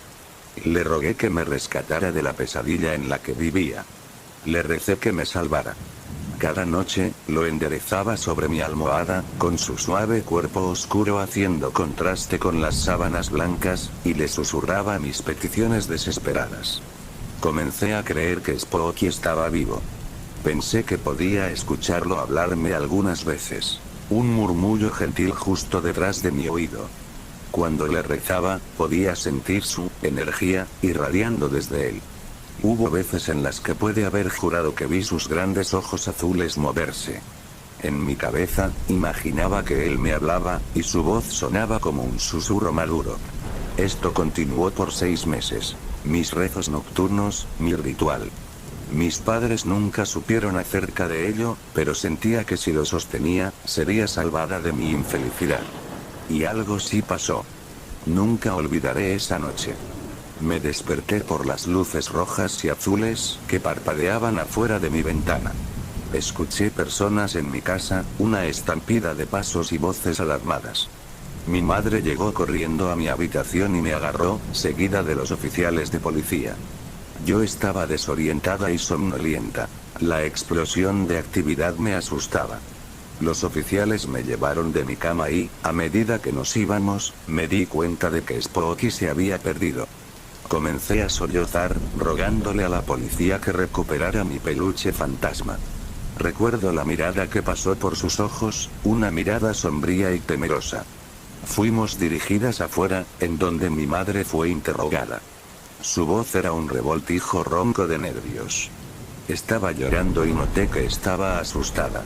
Le rogué que me rescatara de la pesadilla en la que vivía. Le recé que me salvara. Cada noche, lo enderezaba sobre mi almohada, con su suave cuerpo oscuro haciendo contraste con las sábanas blancas, y le susurraba mis peticiones desesperadas. Comencé a creer que Spooky estaba vivo. Pensé que podía escucharlo hablarme algunas veces. Un murmullo gentil justo detrás de mi oído. Cuando le rezaba, podía sentir su energía irradiando desde él. Hubo veces en las que puede haber jurado que vi sus grandes ojos azules moverse. En mi cabeza, imaginaba que él me hablaba, y su voz sonaba como un susurro maduro. Esto continuó por 6 meses. Mis rezos nocturnos, mi ritual. Mis padres nunca supieron acerca de ello, pero sentía que si lo sostenía, sería salvada de mi infelicidad. Y algo sí pasó. Nunca olvidaré esa noche. Me desperté por las luces rojas y azules que parpadeaban afuera de mi ventana. Escuché personas en mi casa, una estampida de pasos y voces alarmadas. Mi madre llegó corriendo a mi habitación y me agarró, seguida de los oficiales de policía. Yo estaba desorientada y somnolienta. La explosión de actividad me asustaba. Los oficiales me llevaron de mi cama y, a medida que nos íbamos, me di cuenta de que Spooky se había perdido. Comencé a sollozar, rogándole a la policía que recuperara mi peluche fantasma. Recuerdo la mirada que pasó por sus ojos, una mirada sombría y temerosa. Fuimos dirigidas afuera, en donde mi madre fue interrogada. Su voz era un revoltijo ronco de nervios. Estaba llorando y noté que estaba asustada.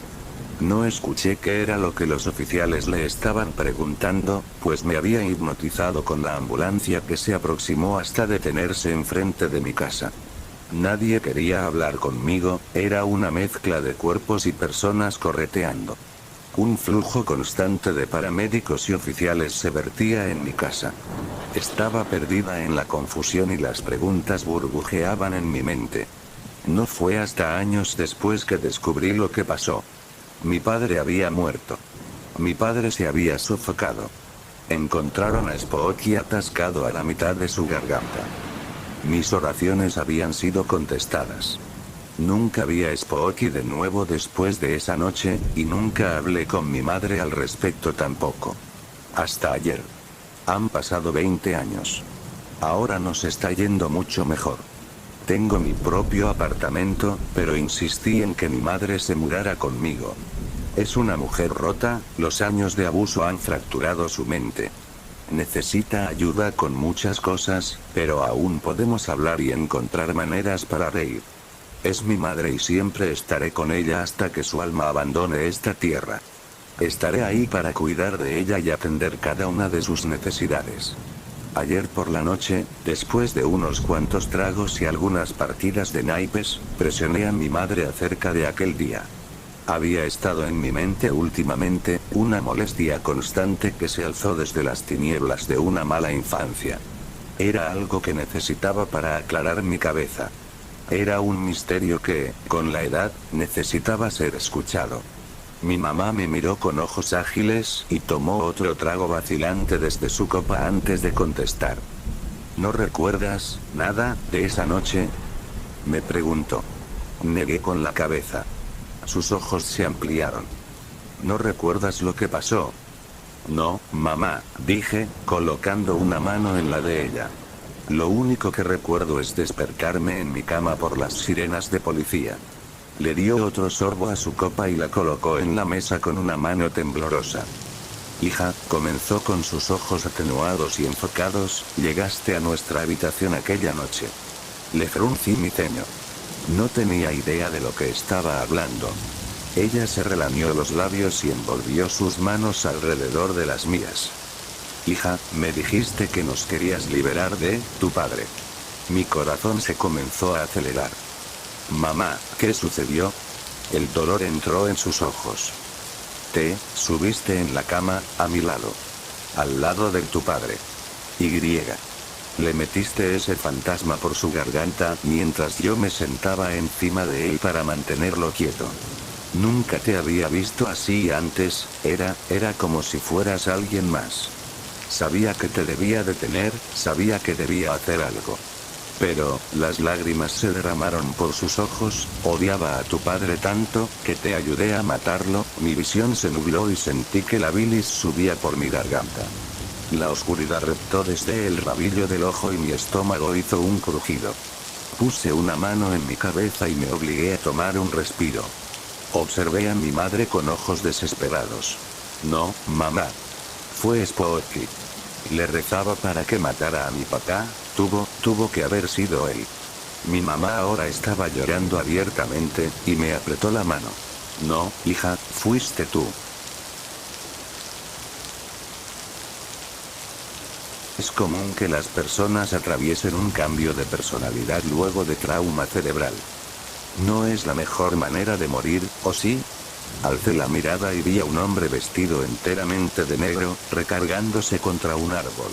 No escuché qué era lo que los oficiales le estaban preguntando, pues me había hipnotizado con la ambulancia que se aproximó hasta detenerse enfrente de mi casa. Nadie quería hablar conmigo, era una mezcla de cuerpos y personas correteando. Un flujo constante de paramédicos y oficiales se vertía en mi casa. Estaba perdida en la confusión y las preguntas burbujeaban en mi mente. No fue hasta años después que descubrí lo que pasó. Mi padre había muerto. Mi padre se había sofocado. Encontraron a Spooky atascado a la mitad de su garganta. Mis oraciones habían sido contestadas. Nunca vi a Spooky de nuevo después de esa noche, y nunca hablé con mi madre al respecto tampoco. Hasta ayer. Han pasado 20 años. Ahora nos está yendo mucho mejor. Tengo mi propio apartamento, pero insistí en que mi madre se mudara conmigo. Es una mujer rota, los años de abuso han fracturado su mente. Necesita ayuda con muchas cosas, pero aún podemos hablar y encontrar maneras para reír. Es mi madre y siempre estaré con ella hasta que su alma abandone esta tierra. Estaré ahí para cuidar de ella y atender cada una de sus necesidades. Ayer por la noche, después de unos cuantos tragos y algunas partidas de naipes, presioné a mi madre acerca de aquel día. Había estado en mi mente últimamente, una molestia constante que se alzó desde las tinieblas de una mala infancia. Era algo que necesitaba para aclarar mi cabeza. Era un misterio que, con la edad, necesitaba ser escuchado. Mi mamá me miró con ojos ágiles y tomó otro trago vacilante desde su copa antes de contestar. ¿No recuerdas nada de esa noche?, me preguntó. Negué con la cabeza. Sus ojos se ampliaron. ¿No recuerdas lo que pasó? No, mamá, dije, colocando una mano en la de ella. Lo único que recuerdo es despertarme en mi cama por las sirenas de policía. Le dio otro sorbo a su copa y la colocó en la mesa con una mano temblorosa. Hija, comenzó con sus ojos atenuados y enfocados, llegaste a nuestra habitación aquella noche. Le fruncí mi ceño. No tenía idea de lo que estaba hablando. Ella se relamió los labios y envolvió sus manos alrededor de las mías. Hija, me dijiste que nos querías liberar de tu padre. Mi corazón se comenzó a acelerar. Mamá, ¿qué sucedió? El dolor entró en sus ojos. Te subiste en la cama, a mi lado. Al lado de tu padre. Y. Le metiste ese fantasma por su garganta mientras yo me sentaba encima de él para mantenerlo quieto. Nunca te había visto así antes, era como si fueras alguien más. Sabía que te debía detener, sabía que debía hacer algo. Pero, las lágrimas se derramaron por sus ojos, odiaba a tu padre tanto, que te ayudé a matarlo, mi visión se nubló y sentí que la bilis subía por mi garganta. La oscuridad reptó desde el rabillo del ojo y mi estómago hizo un crujido. Puse una mano en mi cabeza y me obligué a tomar un respiro. Observé a mi madre con ojos desesperados. No, mamá. Fue Spooky. Le rezaba para que matara a mi papá, tuvo que haber sido él. Mi mamá ahora estaba llorando abiertamente, y me apretó la mano. No, hija, fuiste tú. Es común que las personas atraviesen un cambio de personalidad luego de trauma cerebral. No es la mejor manera de morir, ¿o sí? Alcé la mirada y vi a un hombre vestido enteramente de negro, recargándose contra un árbol.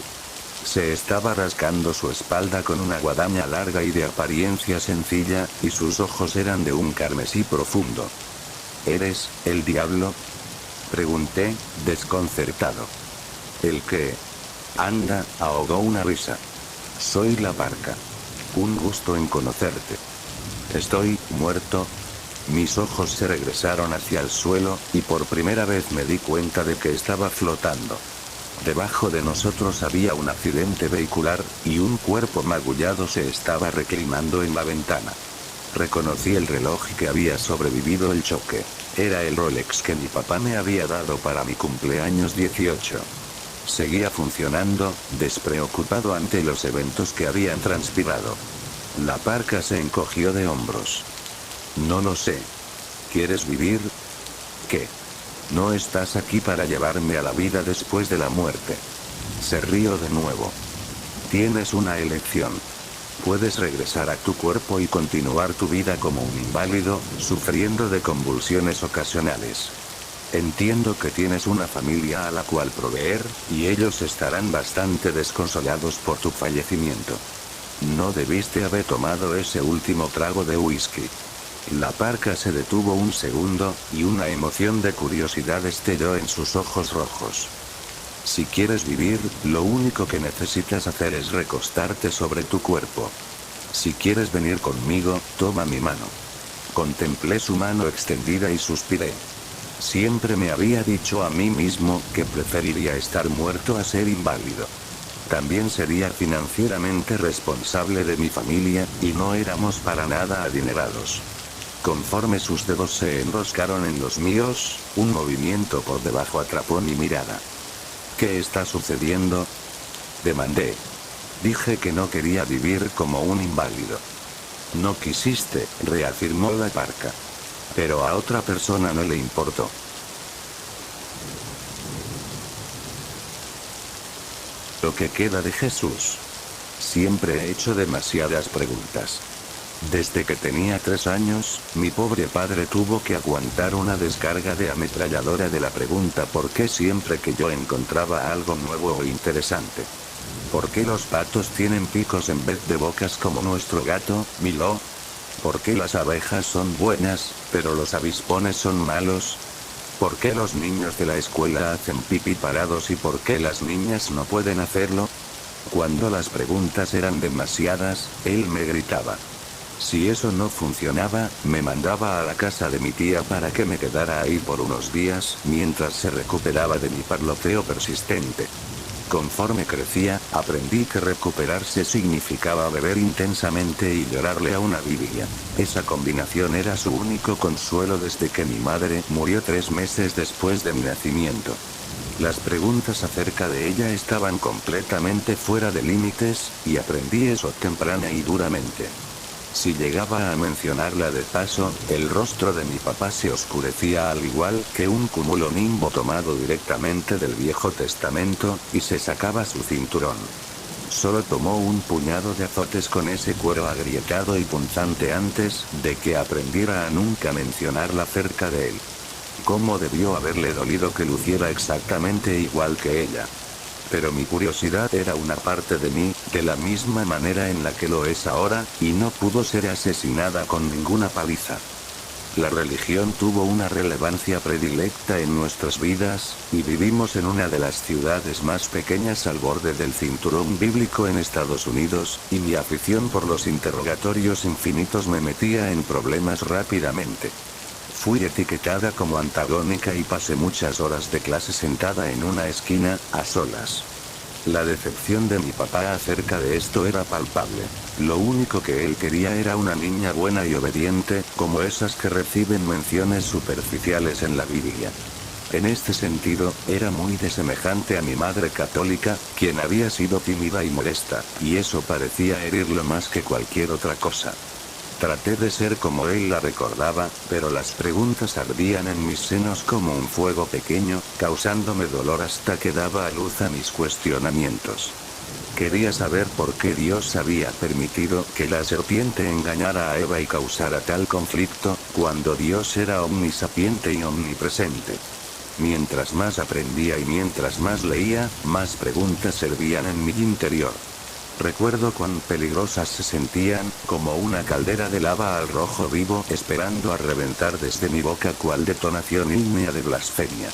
Se estaba rascando su espalda con una guadaña larga y de apariencia sencilla, y sus ojos eran de un carmesí profundo. ¿Eres el diablo?, pregunté, desconcertado. ¿El qué? Anda, ahogó una risa. Soy la Parca. Un gusto en conocerte. ¿Estoy muerto? Mis ojos se regresaron hacia el suelo, y por primera vez me di cuenta de que estaba flotando. Debajo de nosotros había un accidente vehicular, y un cuerpo magullado se estaba reclinando en la ventana. Reconocí el reloj que había sobrevivido el choque. Era el Rolex que mi papá me había dado para mi cumpleaños 18. Seguía funcionando, despreocupado ante los eventos que habían transpirado. La Parca se encogió de hombros. No lo sé. ¿Quieres vivir? ¿Qué? No estás aquí para llevarme a la vida después de la muerte. Se rió de nuevo. Tienes una elección. Puedes regresar a tu cuerpo y continuar tu vida como un inválido, sufriendo de convulsiones ocasionales. Entiendo que tienes una familia a la cual proveer, y ellos estarán bastante desconsolados por tu fallecimiento. No debiste haber tomado ese último trago de whisky. La Parca se detuvo un segundo, y una emoción de curiosidad estelló en sus ojos rojos. Si quieres vivir, lo único que necesitas hacer es recostarte sobre tu cuerpo. Si quieres venir conmigo, toma mi mano. Contemplé su mano extendida y suspiré. Siempre me había dicho a mí mismo que preferiría estar muerto a ser inválido. También sería financieramente responsable de mi familia, y no éramos para nada adinerados. Conforme sus dedos se enroscaron en los míos, un movimiento por debajo atrapó mi mirada. ¿Qué está sucediendo?, demandé. Dije que no quería vivir como un inválido. No quisiste, reafirmó la parca. Pero a otra persona no le importó. Lo que queda de Jesús. Siempre he hecho demasiadas preguntas. Desde que tenía 3 años, mi pobre padre tuvo que aguantar una descarga de ametralladora de la pregunta por qué siempre que yo encontraba algo nuevo o interesante. ¿Por qué los patos tienen picos en vez de bocas como nuestro gato, Milo? ¿Por qué las abejas son buenas, pero los avispones son malos? ¿Por qué los niños de la escuela hacen pipí parados y por qué las niñas no pueden hacerlo? Cuando las preguntas eran demasiadas, él me gritaba. Si eso no funcionaba, me mandaba a la casa de mi tía para que me quedara ahí por unos días, mientras se recuperaba de mi parloteo persistente. Conforme crecía, aprendí que recuperarse significaba beber intensamente y llorarle a una Biblia. Esa combinación era su único consuelo desde que mi madre murió 3 meses después de mi nacimiento. Las preguntas acerca de ella estaban completamente fuera de límites, y aprendí eso temprana y duramente. Si llegaba a mencionarla de paso, el rostro de mi papá se oscurecía al igual que un cúmulo nimbo tomado directamente del Viejo Testamento, y se sacaba su cinturón. Solo tomó un puñado de azotes con ese cuero agrietado y punzante antes de que aprendiera a nunca mencionarla cerca de él. ¿Cómo debió haberle dolido que luciera exactamente igual que ella? Pero mi curiosidad era una parte de mí, de la misma manera en la que lo es ahora, y no pudo ser asesinada con ninguna paliza. La religión tuvo una relevancia predilecta en nuestras vidas, y vivimos en una de las ciudades más pequeñas al borde del cinturón bíblico en Estados Unidos, y mi afición por los interrogatorios infinitos me metía en problemas rápidamente. Fui etiquetada como antagónica y pasé muchas horas de clase sentada en una esquina, a solas. La decepción de mi papá acerca de esto era palpable. Lo único que él quería era una niña buena y obediente, como esas que reciben menciones superficiales en la Biblia. En este sentido, era muy desemejante a mi madre católica, quien había sido tímida y molesta, y eso parecía herirlo más que cualquier otra cosa. Traté de ser como él la recordaba, pero las preguntas ardían en mis senos como un fuego pequeño, causándome dolor hasta que daba a luz a mis cuestionamientos. Quería saber por qué Dios había permitido que la serpiente engañara a Eva y causara tal conflicto, cuando Dios era omnisapiente y omnipresente. Mientras más aprendía y mientras más leía, más preguntas servían en mi interior. Recuerdo cuán peligrosas se sentían, como una caldera de lava al rojo vivo esperando a reventar desde mi boca cual detonación ígnea de blasfemia.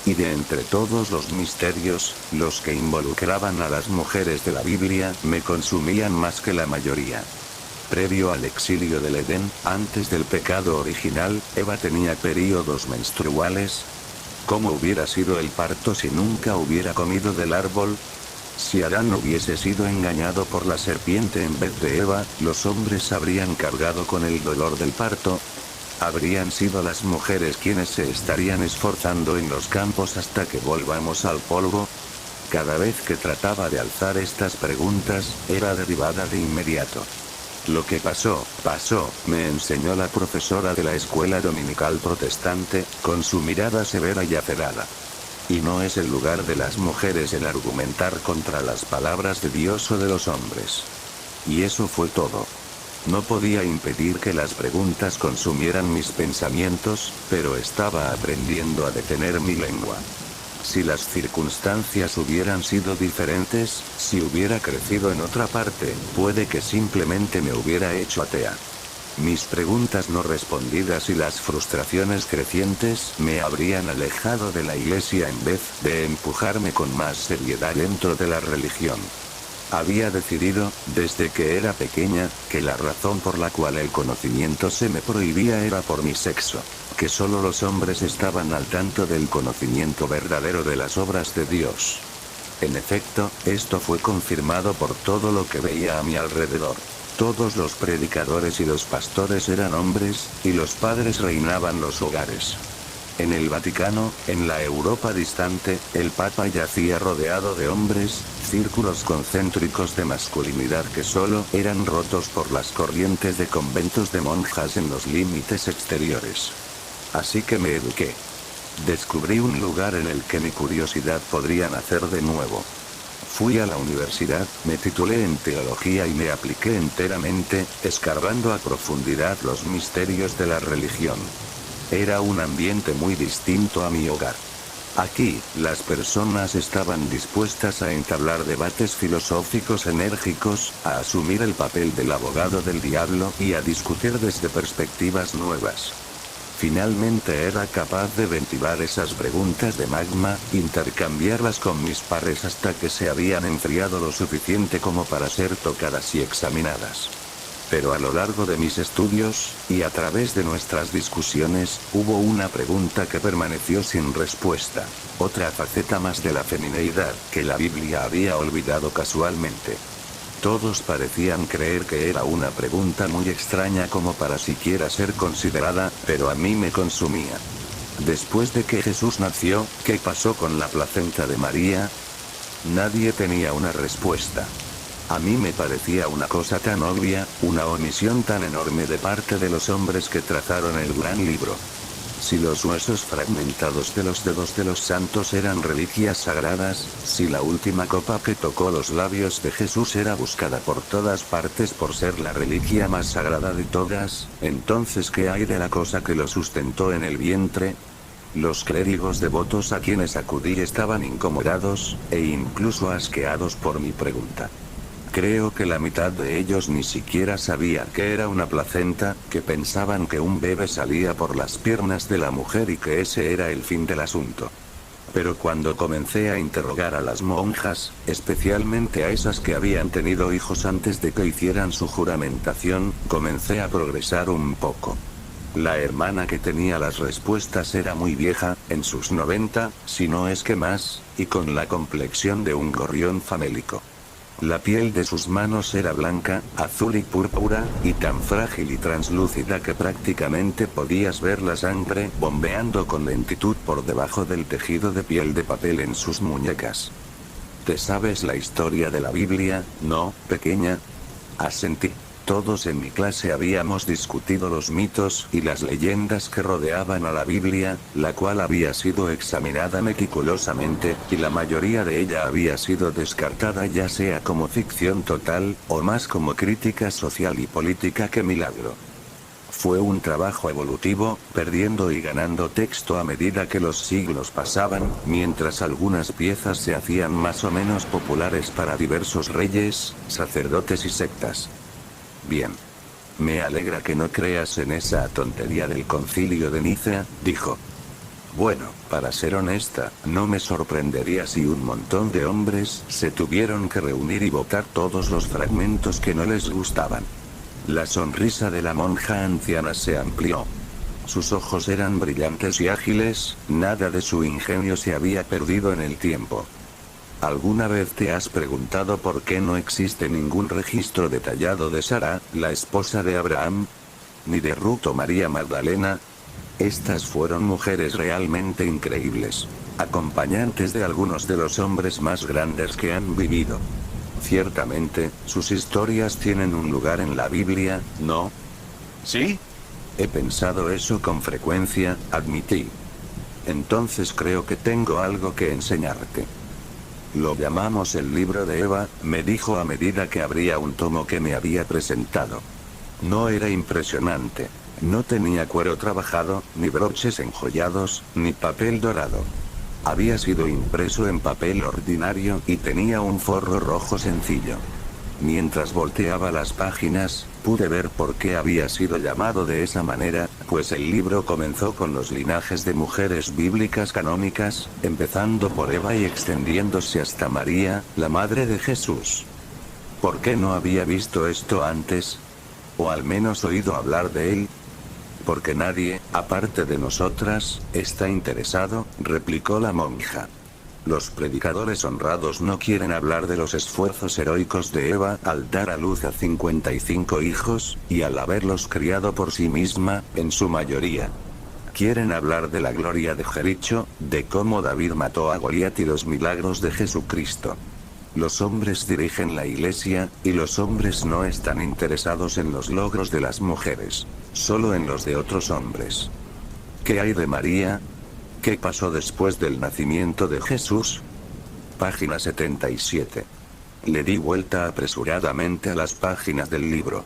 Y de entre todos los misterios, los que involucraban a las mujeres de la Biblia me consumían más que la mayoría. Previo al exilio del Edén, antes del pecado original, Eva tenía períodos menstruales. ¿Cómo hubiera sido el parto si nunca hubiera comido del árbol? Si Adán hubiese sido engañado por la serpiente en vez de Eva, los hombres habrían cargado con el dolor del parto. ¿Habrían sido las mujeres quienes se estarían esforzando en los campos hasta que volvamos al polvo? Cada vez que trataba de alzar estas preguntas, era derribada de inmediato. Lo que pasó, me enseñó la profesora de la escuela dominical protestante, con su mirada severa y aferrada. Y no es el lugar de las mujeres el argumentar contra las palabras de Dios o de los hombres. Y eso fue todo. No podía impedir que las preguntas consumieran mis pensamientos, pero estaba aprendiendo a detener mi lengua. Si las circunstancias hubieran sido diferentes, si hubiera crecido en otra parte, puede que simplemente me hubiera hecho atea. Mis preguntas no respondidas y las frustraciones crecientes me habrían alejado de la iglesia en vez de empujarme con más seriedad dentro de la religión. Había decidido, desde que era pequeña, que la razón por la cual el conocimiento se me prohibía era por mi sexo, que solo los hombres estaban al tanto del conocimiento verdadero de las obras de Dios. En efecto, esto fue confirmado por todo lo que veía a mi alrededor. Todos los predicadores y los pastores eran hombres, y los padres reinaban los hogares. En el Vaticano, en la Europa distante, el Papa yacía rodeado de hombres, círculos concéntricos de masculinidad que solo eran rotos por las corrientes de conventos de monjas en los límites exteriores. Así que me eduqué. Descubrí un lugar en el que mi curiosidad podría nacer de nuevo. Fui a la universidad, me titulé en teología y me apliqué enteramente, escarbando a profundidad los misterios de la religión. Era un ambiente muy distinto a mi hogar. Aquí, las personas estaban dispuestas a entablar debates filosóficos enérgicos, a asumir el papel del abogado del diablo y a discutir desde perspectivas nuevas. Finalmente era capaz de ventilar esas preguntas de magma, intercambiarlas con mis pares hasta que se habían enfriado lo suficiente como para ser tocadas y examinadas. Pero a lo largo de mis estudios, y a través de nuestras discusiones, hubo una pregunta que permaneció sin respuesta. Otra faceta más de la femineidad, que la Biblia había olvidado casualmente. Todos parecían creer que era una pregunta muy extraña como para siquiera ser considerada, pero a mí me consumía. Después de que Jesús nació, ¿qué pasó con la placenta de María? Nadie tenía una respuesta. A mí me parecía una cosa tan obvia, una omisión tan enorme de parte de los hombres que trazaron el gran libro. Si los huesos fragmentados de los dedos de los santos eran reliquias sagradas, si la última copa que tocó los labios de Jesús era buscada por todas partes por ser la reliquia más sagrada de todas, entonces ¿qué hay de la cosa que lo sustentó en el vientre? Los clérigos devotos a quienes acudí estaban incomodados, e incluso asqueados por mi pregunta. Creo que la mitad de ellos ni siquiera sabían que era una placenta, que pensaban que un bebé salía por las piernas de la mujer y que ese era el fin del asunto. Pero cuando comencé a interrogar a las monjas, especialmente a esas que habían tenido hijos antes de que hicieran su juramentación, comencé a progresar un poco. La hermana que tenía las respuestas era muy vieja, en sus 90, si no es que más, y con la complexión de un gorrión famélico. La piel de sus manos era blanca, azul y púrpura, y tan frágil y translúcida que prácticamente podías ver la sangre bombeando con lentitud por debajo del tejido de piel de papel en sus muñecas. ¿Te sabes la historia de la Biblia, no, pequeña? Asentí. Todos en mi clase habíamos discutido los mitos y las leyendas que rodeaban a la Biblia, la cual había sido examinada meticulosamente, y la mayoría de ella había sido descartada ya sea como ficción total, o más como crítica social y política que milagro. Fue un trabajo evolutivo, perdiendo y ganando texto a medida que los siglos pasaban, mientras algunas piezas se hacían más o menos populares para diversos reyes, sacerdotes y sectas. Bien. Me alegra que no creas en esa tontería del concilio de Nicea, dijo. Bueno, para ser honesta, no me sorprendería si un montón de hombres se tuvieron que reunir y votar todos los fragmentos que no les gustaban. La sonrisa de la monja anciana se amplió. Sus ojos eran brillantes y ágiles, nada de su ingenio se había perdido en el tiempo. ¿Alguna vez te has preguntado por qué no existe ningún registro detallado de Sara, la esposa de Abraham? Ni de Ruth o María Magdalena. Estas fueron mujeres realmente increíbles, acompañantes de algunos de los hombres más grandes que han vivido. Ciertamente, sus historias tienen un lugar en la Biblia, ¿no? ¿Sí? He pensado eso con frecuencia, admití. Entonces creo que tengo algo que enseñarte. Lo llamamos el libro de Eva, me dijo a medida que abría un tomo que me había presentado. No era impresionante. No tenía cuero trabajado, ni broches enjollados, ni papel dorado. Había sido impreso en papel ordinario y tenía un forro rojo sencillo. Mientras volteaba las páginas, pude ver por qué había sido llamado de esa manera, pues el libro comenzó con los linajes de mujeres bíblicas canónicas, empezando por Eva y extendiéndose hasta María, la madre de Jesús. ¿Por qué no había visto esto antes? ¿O al menos oído hablar de él? Porque nadie, aparte de nosotras, está interesado, replicó la monja. Los predicadores honrados no quieren hablar de los esfuerzos heroicos de Eva al dar a luz a 55 hijos, y al haberlos criado por sí misma, en su mayoría. Quieren hablar de la gloria de Jericho, de cómo David mató a Goliat y los milagros de Jesucristo. Los hombres dirigen la iglesia, y los hombres no están interesados en los logros de las mujeres, solo en los de otros hombres. ¿Qué hay de María? ¿Qué pasó después del nacimiento de Jesús? Página 77. Le di vuelta apresuradamente a las páginas del libro.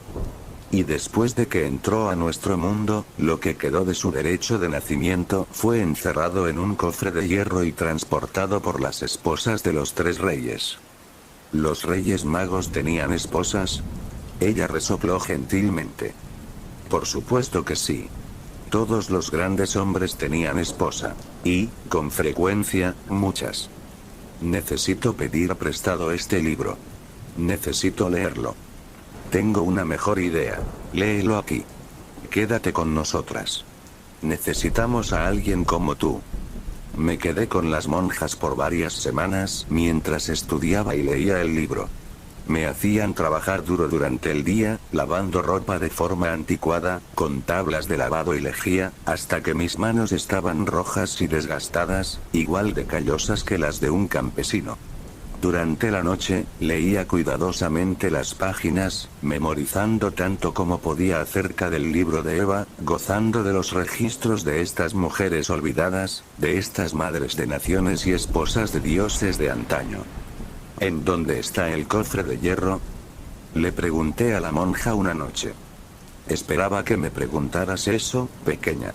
Y después de que entró a nuestro mundo, lo que quedó de su derecho de nacimiento fue encerrado en un cofre de hierro y transportado por las esposas de los 3 reyes. ¿Los reyes magos tenían esposas? Ella resopló gentilmente. Por supuesto que sí. Todos los grandes hombres tenían esposa. Y, con frecuencia, muchas. Necesito pedir prestado este libro. Necesito leerlo. Tengo una mejor idea. Léelo aquí. Quédate con nosotras. Necesitamos a alguien como tú. Me quedé con las monjas por varias semanas mientras estudiaba y leía el libro. Me hacían trabajar duro durante el día, lavando ropa de forma anticuada, con tablas de lavado y lejía, hasta que mis manos estaban rojas y desgastadas, igual de callosas que las de un campesino. Durante la noche, leía cuidadosamente las páginas, memorizando tanto como podía acerca del libro de Eva, gozando de los registros de estas mujeres olvidadas, de estas madres de naciones y esposas de dioses de antaño. ¿En dónde está el cofre de hierro? Le pregunté a la monja una noche. Esperaba que me preguntaras eso, pequeña.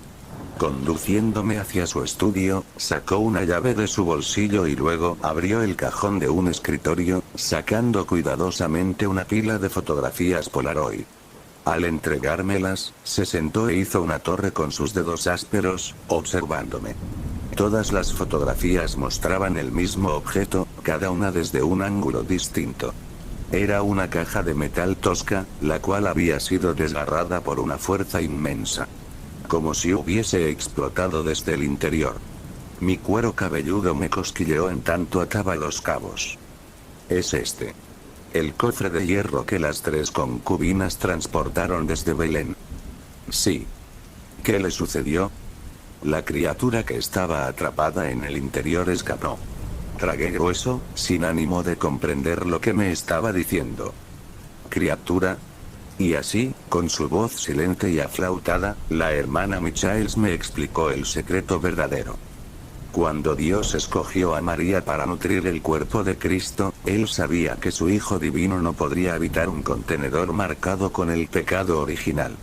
Conduciéndome hacia su estudio, sacó una llave de su bolsillo y luego abrió el cajón de un escritorio, sacando cuidadosamente una pila de fotografías Polaroid. Al entregármelas, se sentó e hizo una torre con sus dedos ásperos, observándome. Todas las fotografías mostraban el mismo objeto, cada una desde un ángulo distinto. Era una caja de metal tosca, la cual había sido desgarrada por una fuerza inmensa. Como si hubiese explotado desde el interior. Mi cuero cabelludo me cosquilleó en tanto ataba los cabos. Es este. El cofre de hierro que las 3 concubinas transportaron desde Belén. Sí. ¿Qué le sucedió? La criatura que estaba atrapada en el interior escapó. Tragué grueso, sin ánimo de comprender lo que me estaba diciendo. ¿Criatura? Y así, con su voz silente y aflautada, la hermana Michaels me explicó el secreto verdadero. Cuando Dios escogió a María para nutrir el cuerpo de Cristo, Él sabía que su Hijo Divino no podría habitar un contenedor marcado con el pecado original.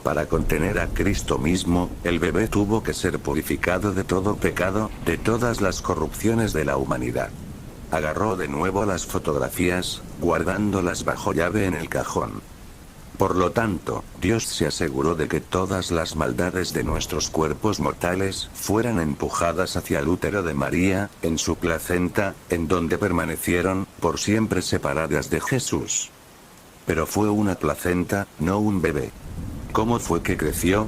Para contener a Cristo mismo, el bebé tuvo que ser purificado de todo pecado, de todas las corrupciones de la humanidad. Agarró de nuevo las fotografías, guardándolas bajo llave en el cajón. Por lo tanto, Dios se aseguró de que todas las maldades de nuestros cuerpos mortales fueran empujadas hacia el útero de María, en su placenta, en donde permanecieron, por siempre separadas de Jesús. Pero fue una placenta, no un bebé. ¿Cómo fue que creció?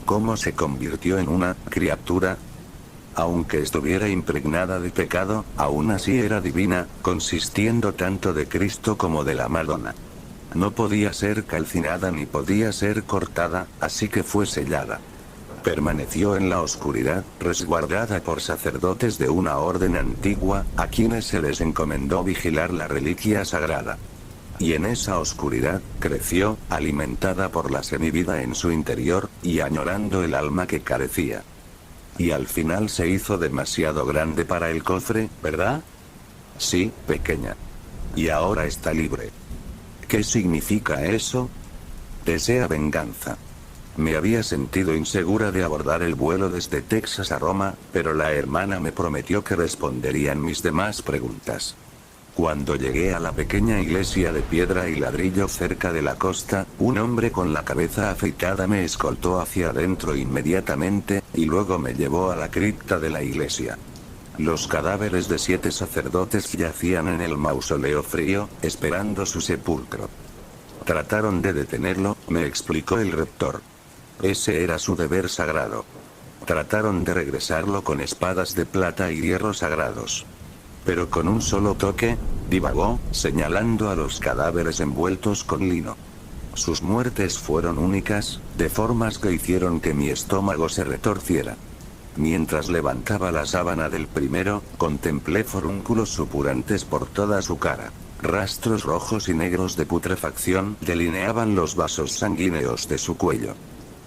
¿Cómo se convirtió en una criatura? Aunque estuviera impregnada de pecado, aún así era divina, consistiendo tanto de Cristo como de la Madonna. No podía ser calcinada ni podía ser cortada, así que fue sellada. Permaneció en la oscuridad, resguardada por sacerdotes de una orden antigua, a quienes se les encomendó vigilar la reliquia sagrada. Y en esa oscuridad, creció, alimentada por la semivida en su interior, y añorando el alma que carecía. Y al final se hizo demasiado grande para el cofre, ¿verdad? Sí, pequeña. Y ahora está libre. ¿Qué significa eso? Desea venganza. Me había sentido insegura de abordar el vuelo desde Texas a Roma, pero la hermana me prometió que responderían mis demás preguntas. Cuando llegué a la pequeña iglesia de piedra y ladrillo cerca de la costa, un hombre con la cabeza afeitada me escoltó hacia adentro inmediatamente, y luego me llevó a la cripta de la iglesia. Los cadáveres de 7 sacerdotes yacían en el mausoleo frío, esperando su sepulcro. Trataron de detenerlo, me explicó el rector. Ese era su deber sagrado. Trataron de regresarlo con espadas de plata y hierro sagrados. Pero con un solo toque, divagó, señalando a los cadáveres envueltos con lino. Sus muertes fueron únicas, de formas que hicieron que mi estómago se retorciera. Mientras levantaba la sábana del primero, contemplé forúnculos supurantes por toda su cara. Rastros rojos y negros de putrefacción delineaban los vasos sanguíneos de su cuello.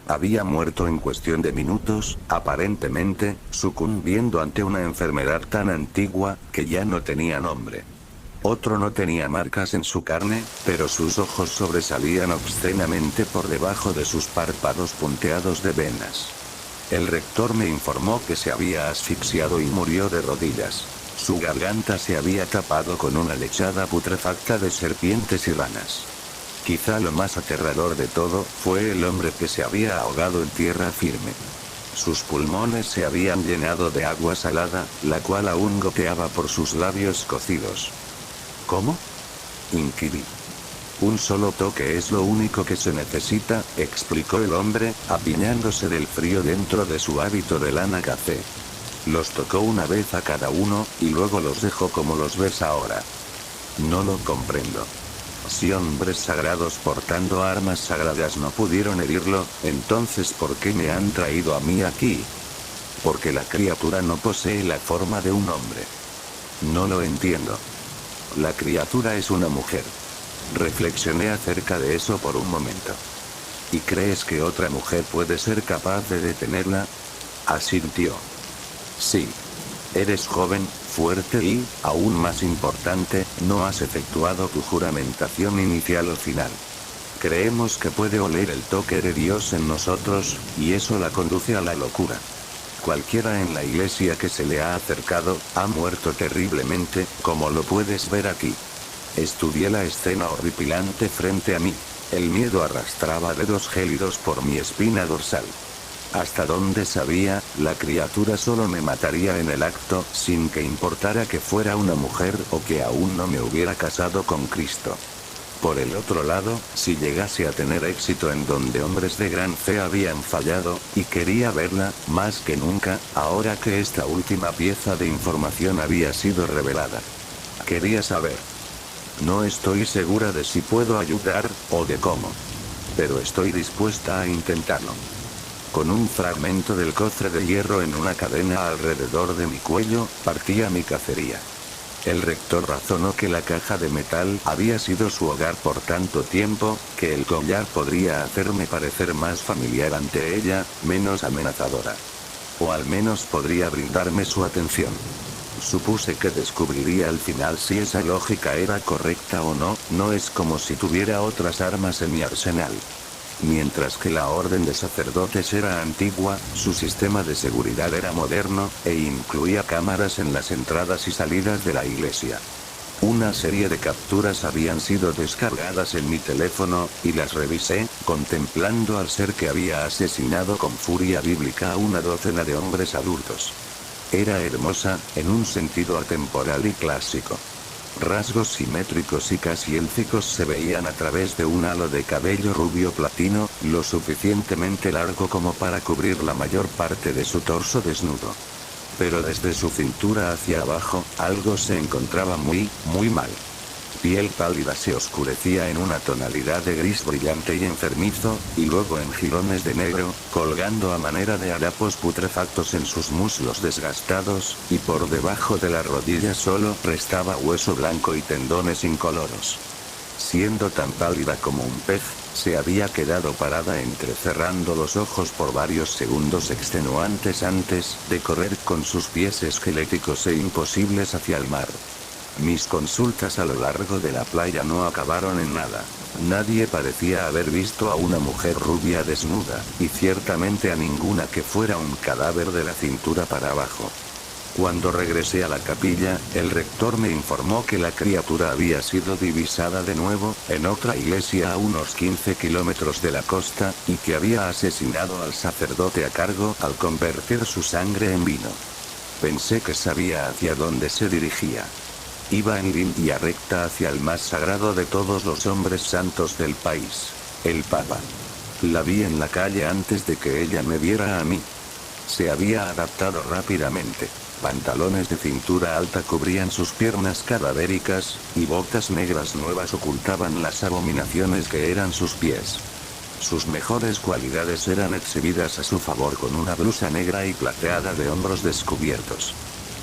Había muerto en cuestión de minutos, aparentemente, sucumbiendo ante una enfermedad tan antigua, que ya no tenía nombre. Otro no tenía marcas en su carne, pero sus ojos sobresalían obscenamente por debajo de sus párpados punteados de venas. El rector me informó que se había asfixiado y murió de rodillas. Su garganta se había tapado con una lechada putrefacta de serpientes y ranas. Quizá lo más aterrador de todo fue el hombre que se había ahogado en tierra firme. Sus pulmones se habían llenado de agua salada, la cual aún goteaba por sus labios cocidos. ¿Cómo? Inquirí. Un solo toque es lo único que se necesita, explicó el hombre, apiñándose del frío dentro de su hábito de lana café. Los tocó una vez a cada uno, y luego los dejó como los ves ahora. No lo comprendo. Si hombres sagrados portando armas sagradas no pudieron herirlo, entonces ¿por qué me han traído a mí aquí? Porque la criatura no posee la forma de un hombre. No lo entiendo. La criatura es una mujer. Reflexioné acerca de eso por un momento. ¿Y crees que otra mujer puede ser capaz de detenerla? Asintió. Sí. Eres joven, fuerte y, aún más importante, no has efectuado tu juramentación inicial o final. Creemos que puede oler el toque de Dios en nosotros, y eso la conduce a la locura. Cualquiera en la iglesia que se le ha acercado, ha muerto terriblemente, como lo puedes ver aquí. Estudié la escena horripilante frente a mí. El miedo arrastraba dedos gélidos por mi espina dorsal. Hasta donde sabía, la criatura solo me mataría en el acto, sin que importara que fuera una mujer o que aún no me hubiera casado con Cristo. Por el otro lado, si llegase a tener éxito en donde hombres de gran fe habían fallado, y quería verla, más que nunca, ahora que esta última pieza de información había sido revelada. Quería saber. No estoy segura de si puedo ayudar, o de cómo. Pero estoy dispuesta a intentarlo. Con un fragmento del cofre de hierro en una cadena alrededor de mi cuello, partía mi cacería. El rector razonó que la caja de metal había sido su hogar por tanto tiempo, que el collar podría hacerme parecer más familiar ante ella, menos amenazadora. O al menos podría brindarme su atención. Supuse que descubriría al final si esa lógica era correcta o no, no es como si tuviera otras armas en mi arsenal. Mientras que la orden de sacerdotes era antigua, su sistema de seguridad era moderno, e incluía cámaras en las entradas y salidas de la iglesia. Una serie de capturas habían sido descargadas en mi teléfono, y las revisé, contemplando al ser que había asesinado con furia bíblica a una docena de hombres adultos. Era hermosa, en un sentido atemporal y clásico. Rasgos simétricos y casi élficos se veían a través de un halo de cabello rubio platino, lo suficientemente largo como para cubrir la mayor parte de su torso desnudo. Pero desde su cintura hacia abajo, algo se encontraba muy mal. Piel pálida se oscurecía en una tonalidad de gris brillante y enfermizo, y luego en jirones de negro, colgando a manera de harapos putrefactos en sus muslos desgastados, y por debajo de la rodilla solo restaba hueso blanco y tendones incoloros. Siendo tan pálida como un pez, se había quedado parada entrecerrando los ojos por varios segundos extenuantes antes de correr con sus pies esqueléticos e imposibles hacia el mar. Mis consultas a lo largo de la playa no acabaron en nada. Nadie parecía haber visto a una mujer rubia desnuda, y ciertamente a ninguna que fuera un cadáver de la cintura para abajo. Cuando regresé a la capilla, el rector me informó que la criatura había sido divisada de nuevo, en otra iglesia a unos 15 kilómetros de la costa, y que había asesinado al sacerdote a cargo al convertir su sangre en vino. Pensé que sabía hacia dónde se dirigía. Iba en línea recta hacia el más sagrado de todos los hombres santos del país, el Papa. La vi en la calle antes de que ella me viera a mí. Se había adaptado rápidamente. Pantalones de cintura alta cubrían sus piernas cadavéricas, y botas negras nuevas ocultaban las abominaciones que eran sus pies. Sus mejores cualidades eran exhibidas a su favor con una blusa negra y plateada de hombros descubiertos.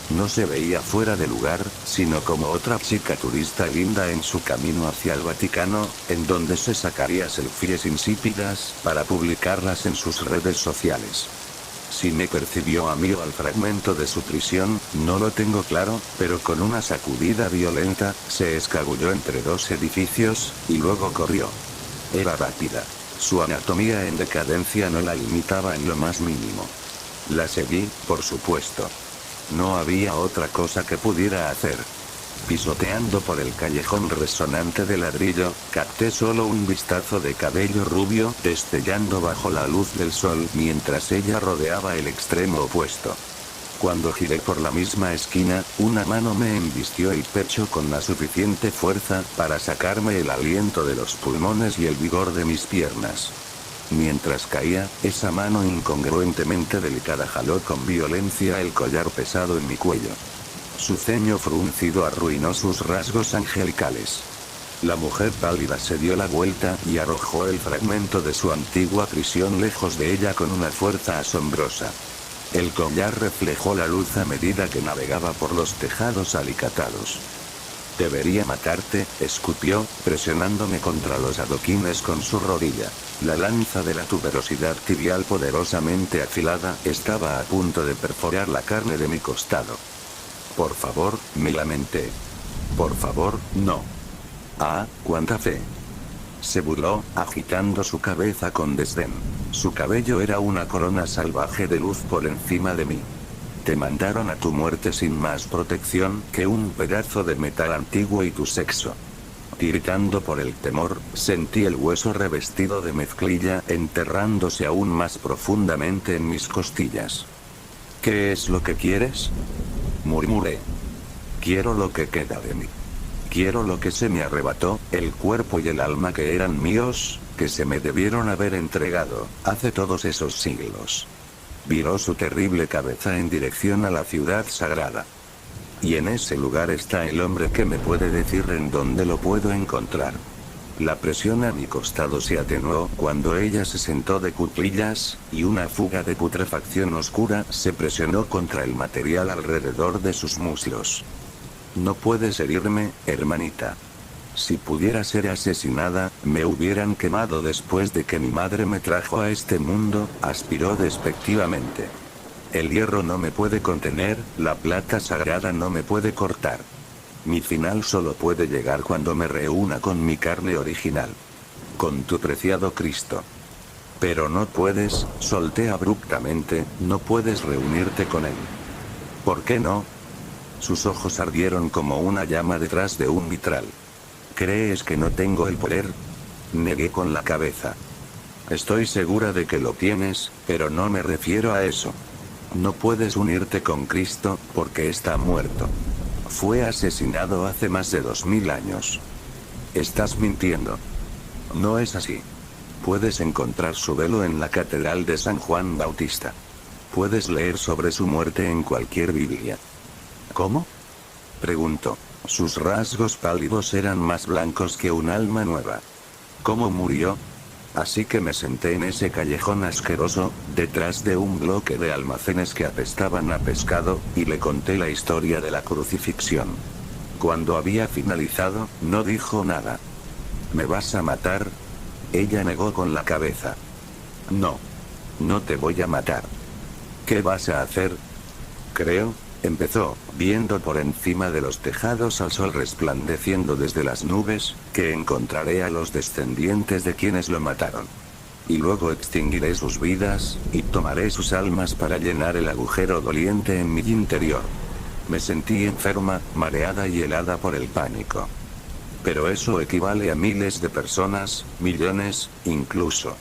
No se veía fuera de lugar, sino como otra chica turista linda en su camino hacia el Vaticano, en donde se sacaría selfies insípidas para publicarlas en sus redes sociales. Si me percibió a mí o al fragmento de su prisión, no lo tengo claro, pero con una sacudida violenta, se escabulló entre dos edificios, y luego corrió. Era rápida. Su anatomía en decadencia no la limitaba en lo más mínimo. La seguí, por supuesto. No había otra cosa que pudiera hacer. Pisoteando por el callejón resonante de ladrillo, capté solo un vistazo de cabello rubio destellando bajo la luz del sol mientras ella rodeaba el extremo opuesto. Cuando giré por la misma esquina, una mano me embistió el pecho con la suficiente fuerza para sacarme el aliento de los pulmones y el vigor de mis piernas. Mientras caía, esa mano incongruentemente delicada jaló con violencia el collar pesado en mi cuello. Su ceño fruncido arruinó sus rasgos angelicales. La mujer pálida se dio la vuelta y arrojó el fragmento de su antigua prisión lejos de ella con una fuerza asombrosa. El collar reflejó la luz a medida que navegaba por los tejados alicatados. «Debería matarte», escupió, presionándome contra los adoquines con su rodilla. La lanza de la tuberosidad tibial poderosamente afilada estaba a punto de perforar la carne de mi costado. «Por favor», me lamenté. «Por favor, no». «Ah, cuánta fe». Se burló, agitando su cabeza con desdén. Su cabello era una corona salvaje de luz por encima de mí. Te mandaron a tu muerte sin más protección que un pedazo de metal antiguo y tu sexo. Tiritando por el temor, sentí el hueso revestido de mezclilla enterrándose aún más profundamente en mis costillas. «¿Qué es lo que quieres?», murmuré. «Quiero lo que queda de mí. Quiero lo que se me arrebató, el cuerpo y el alma que eran míos, que se me debieron haber entregado, hace todos esos siglos». Viró su terrible cabeza en dirección a la ciudad sagrada. «Y en ese lugar está el hombre que me puede decir en dónde lo puedo encontrar». La presión a mi costado se atenuó cuando ella se sentó de cuclillas, y una fuga de putrefacción oscura se presionó contra el material alrededor de sus muslos. «No puedes herirme, hermanita. Si pudiera ser asesinada, me hubieran quemado después de que mi madre me trajo a este mundo», aspiró despectivamente. «El hierro no me puede contener, la plata sagrada no me puede cortar. Mi final solo puede llegar cuando me reúna con mi carne original. Con tu preciado Cristo». «Pero no puedes», solté abruptamente, «no puedes reunirte con él». «¿Por qué no?». Sus ojos ardieron como una llama detrás de un vitral. «¿Crees que no tengo el poder?». Negué con la cabeza. «Estoy segura de que lo tienes, pero no me refiero a eso. No puedes unirte con Cristo, porque está muerto. Fue asesinado hace más de 2000 años. Estás mintiendo». «No es así. Puedes encontrar su velo en la Catedral de San Juan Bautista. Puedes leer sobre su muerte en cualquier Biblia». «¿Cómo?», preguntó. Sus rasgos pálidos eran más blancos que un alma nueva. «¿Cómo murió?». Así que me senté en ese callejón asqueroso, detrás de un bloque de almacenes que apestaban a pescado, y le conté la historia de la crucifixión. Cuando había finalizado, no dijo nada. «¿Me vas a matar?». Ella negó con la cabeza. «No. No te voy a matar». «¿Qué vas a hacer?». «Creo», empezó, viendo por encima de los tejados al sol resplandeciendo desde las nubes, «que encontraré a los descendientes de quienes lo mataron. Y luego extinguiré sus vidas, y tomaré sus almas para llenar el agujero doliente en mi interior». Me sentí enferma, mareada y helada por el pánico. «Pero eso equivale a miles de personas, millones, incluso».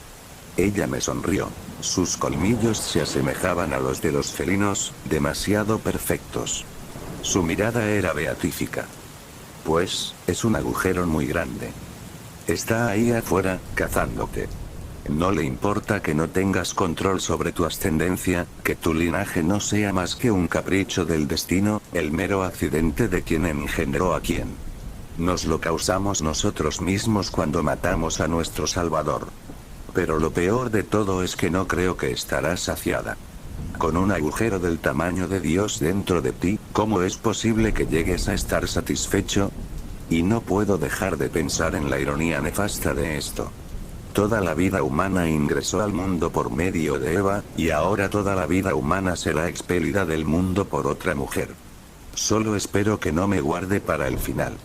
Ella me sonrió. Sus colmillos se asemejaban a los de los felinos, demasiado perfectos. Su mirada era beatífica. «Pues, es un agujero muy grande. Está ahí afuera, cazándote. No le importa que no tengas control sobre tu ascendencia, que tu linaje no sea más que un capricho del destino, el mero accidente de quien engendró a quien. Nos lo causamos nosotros mismos cuando matamos a nuestro Salvador. Pero lo peor de todo es que no creo que estarás saciada. Con un agujero del tamaño de Dios dentro de ti, ¿cómo es posible que llegues a estar satisfecho? Y no puedo dejar de pensar en la ironía nefasta de esto. Toda la vida humana ingresó al mundo por medio de Eva, y ahora toda la vida humana será expelida del mundo por otra mujer. Solo espero que no me guarde para el final.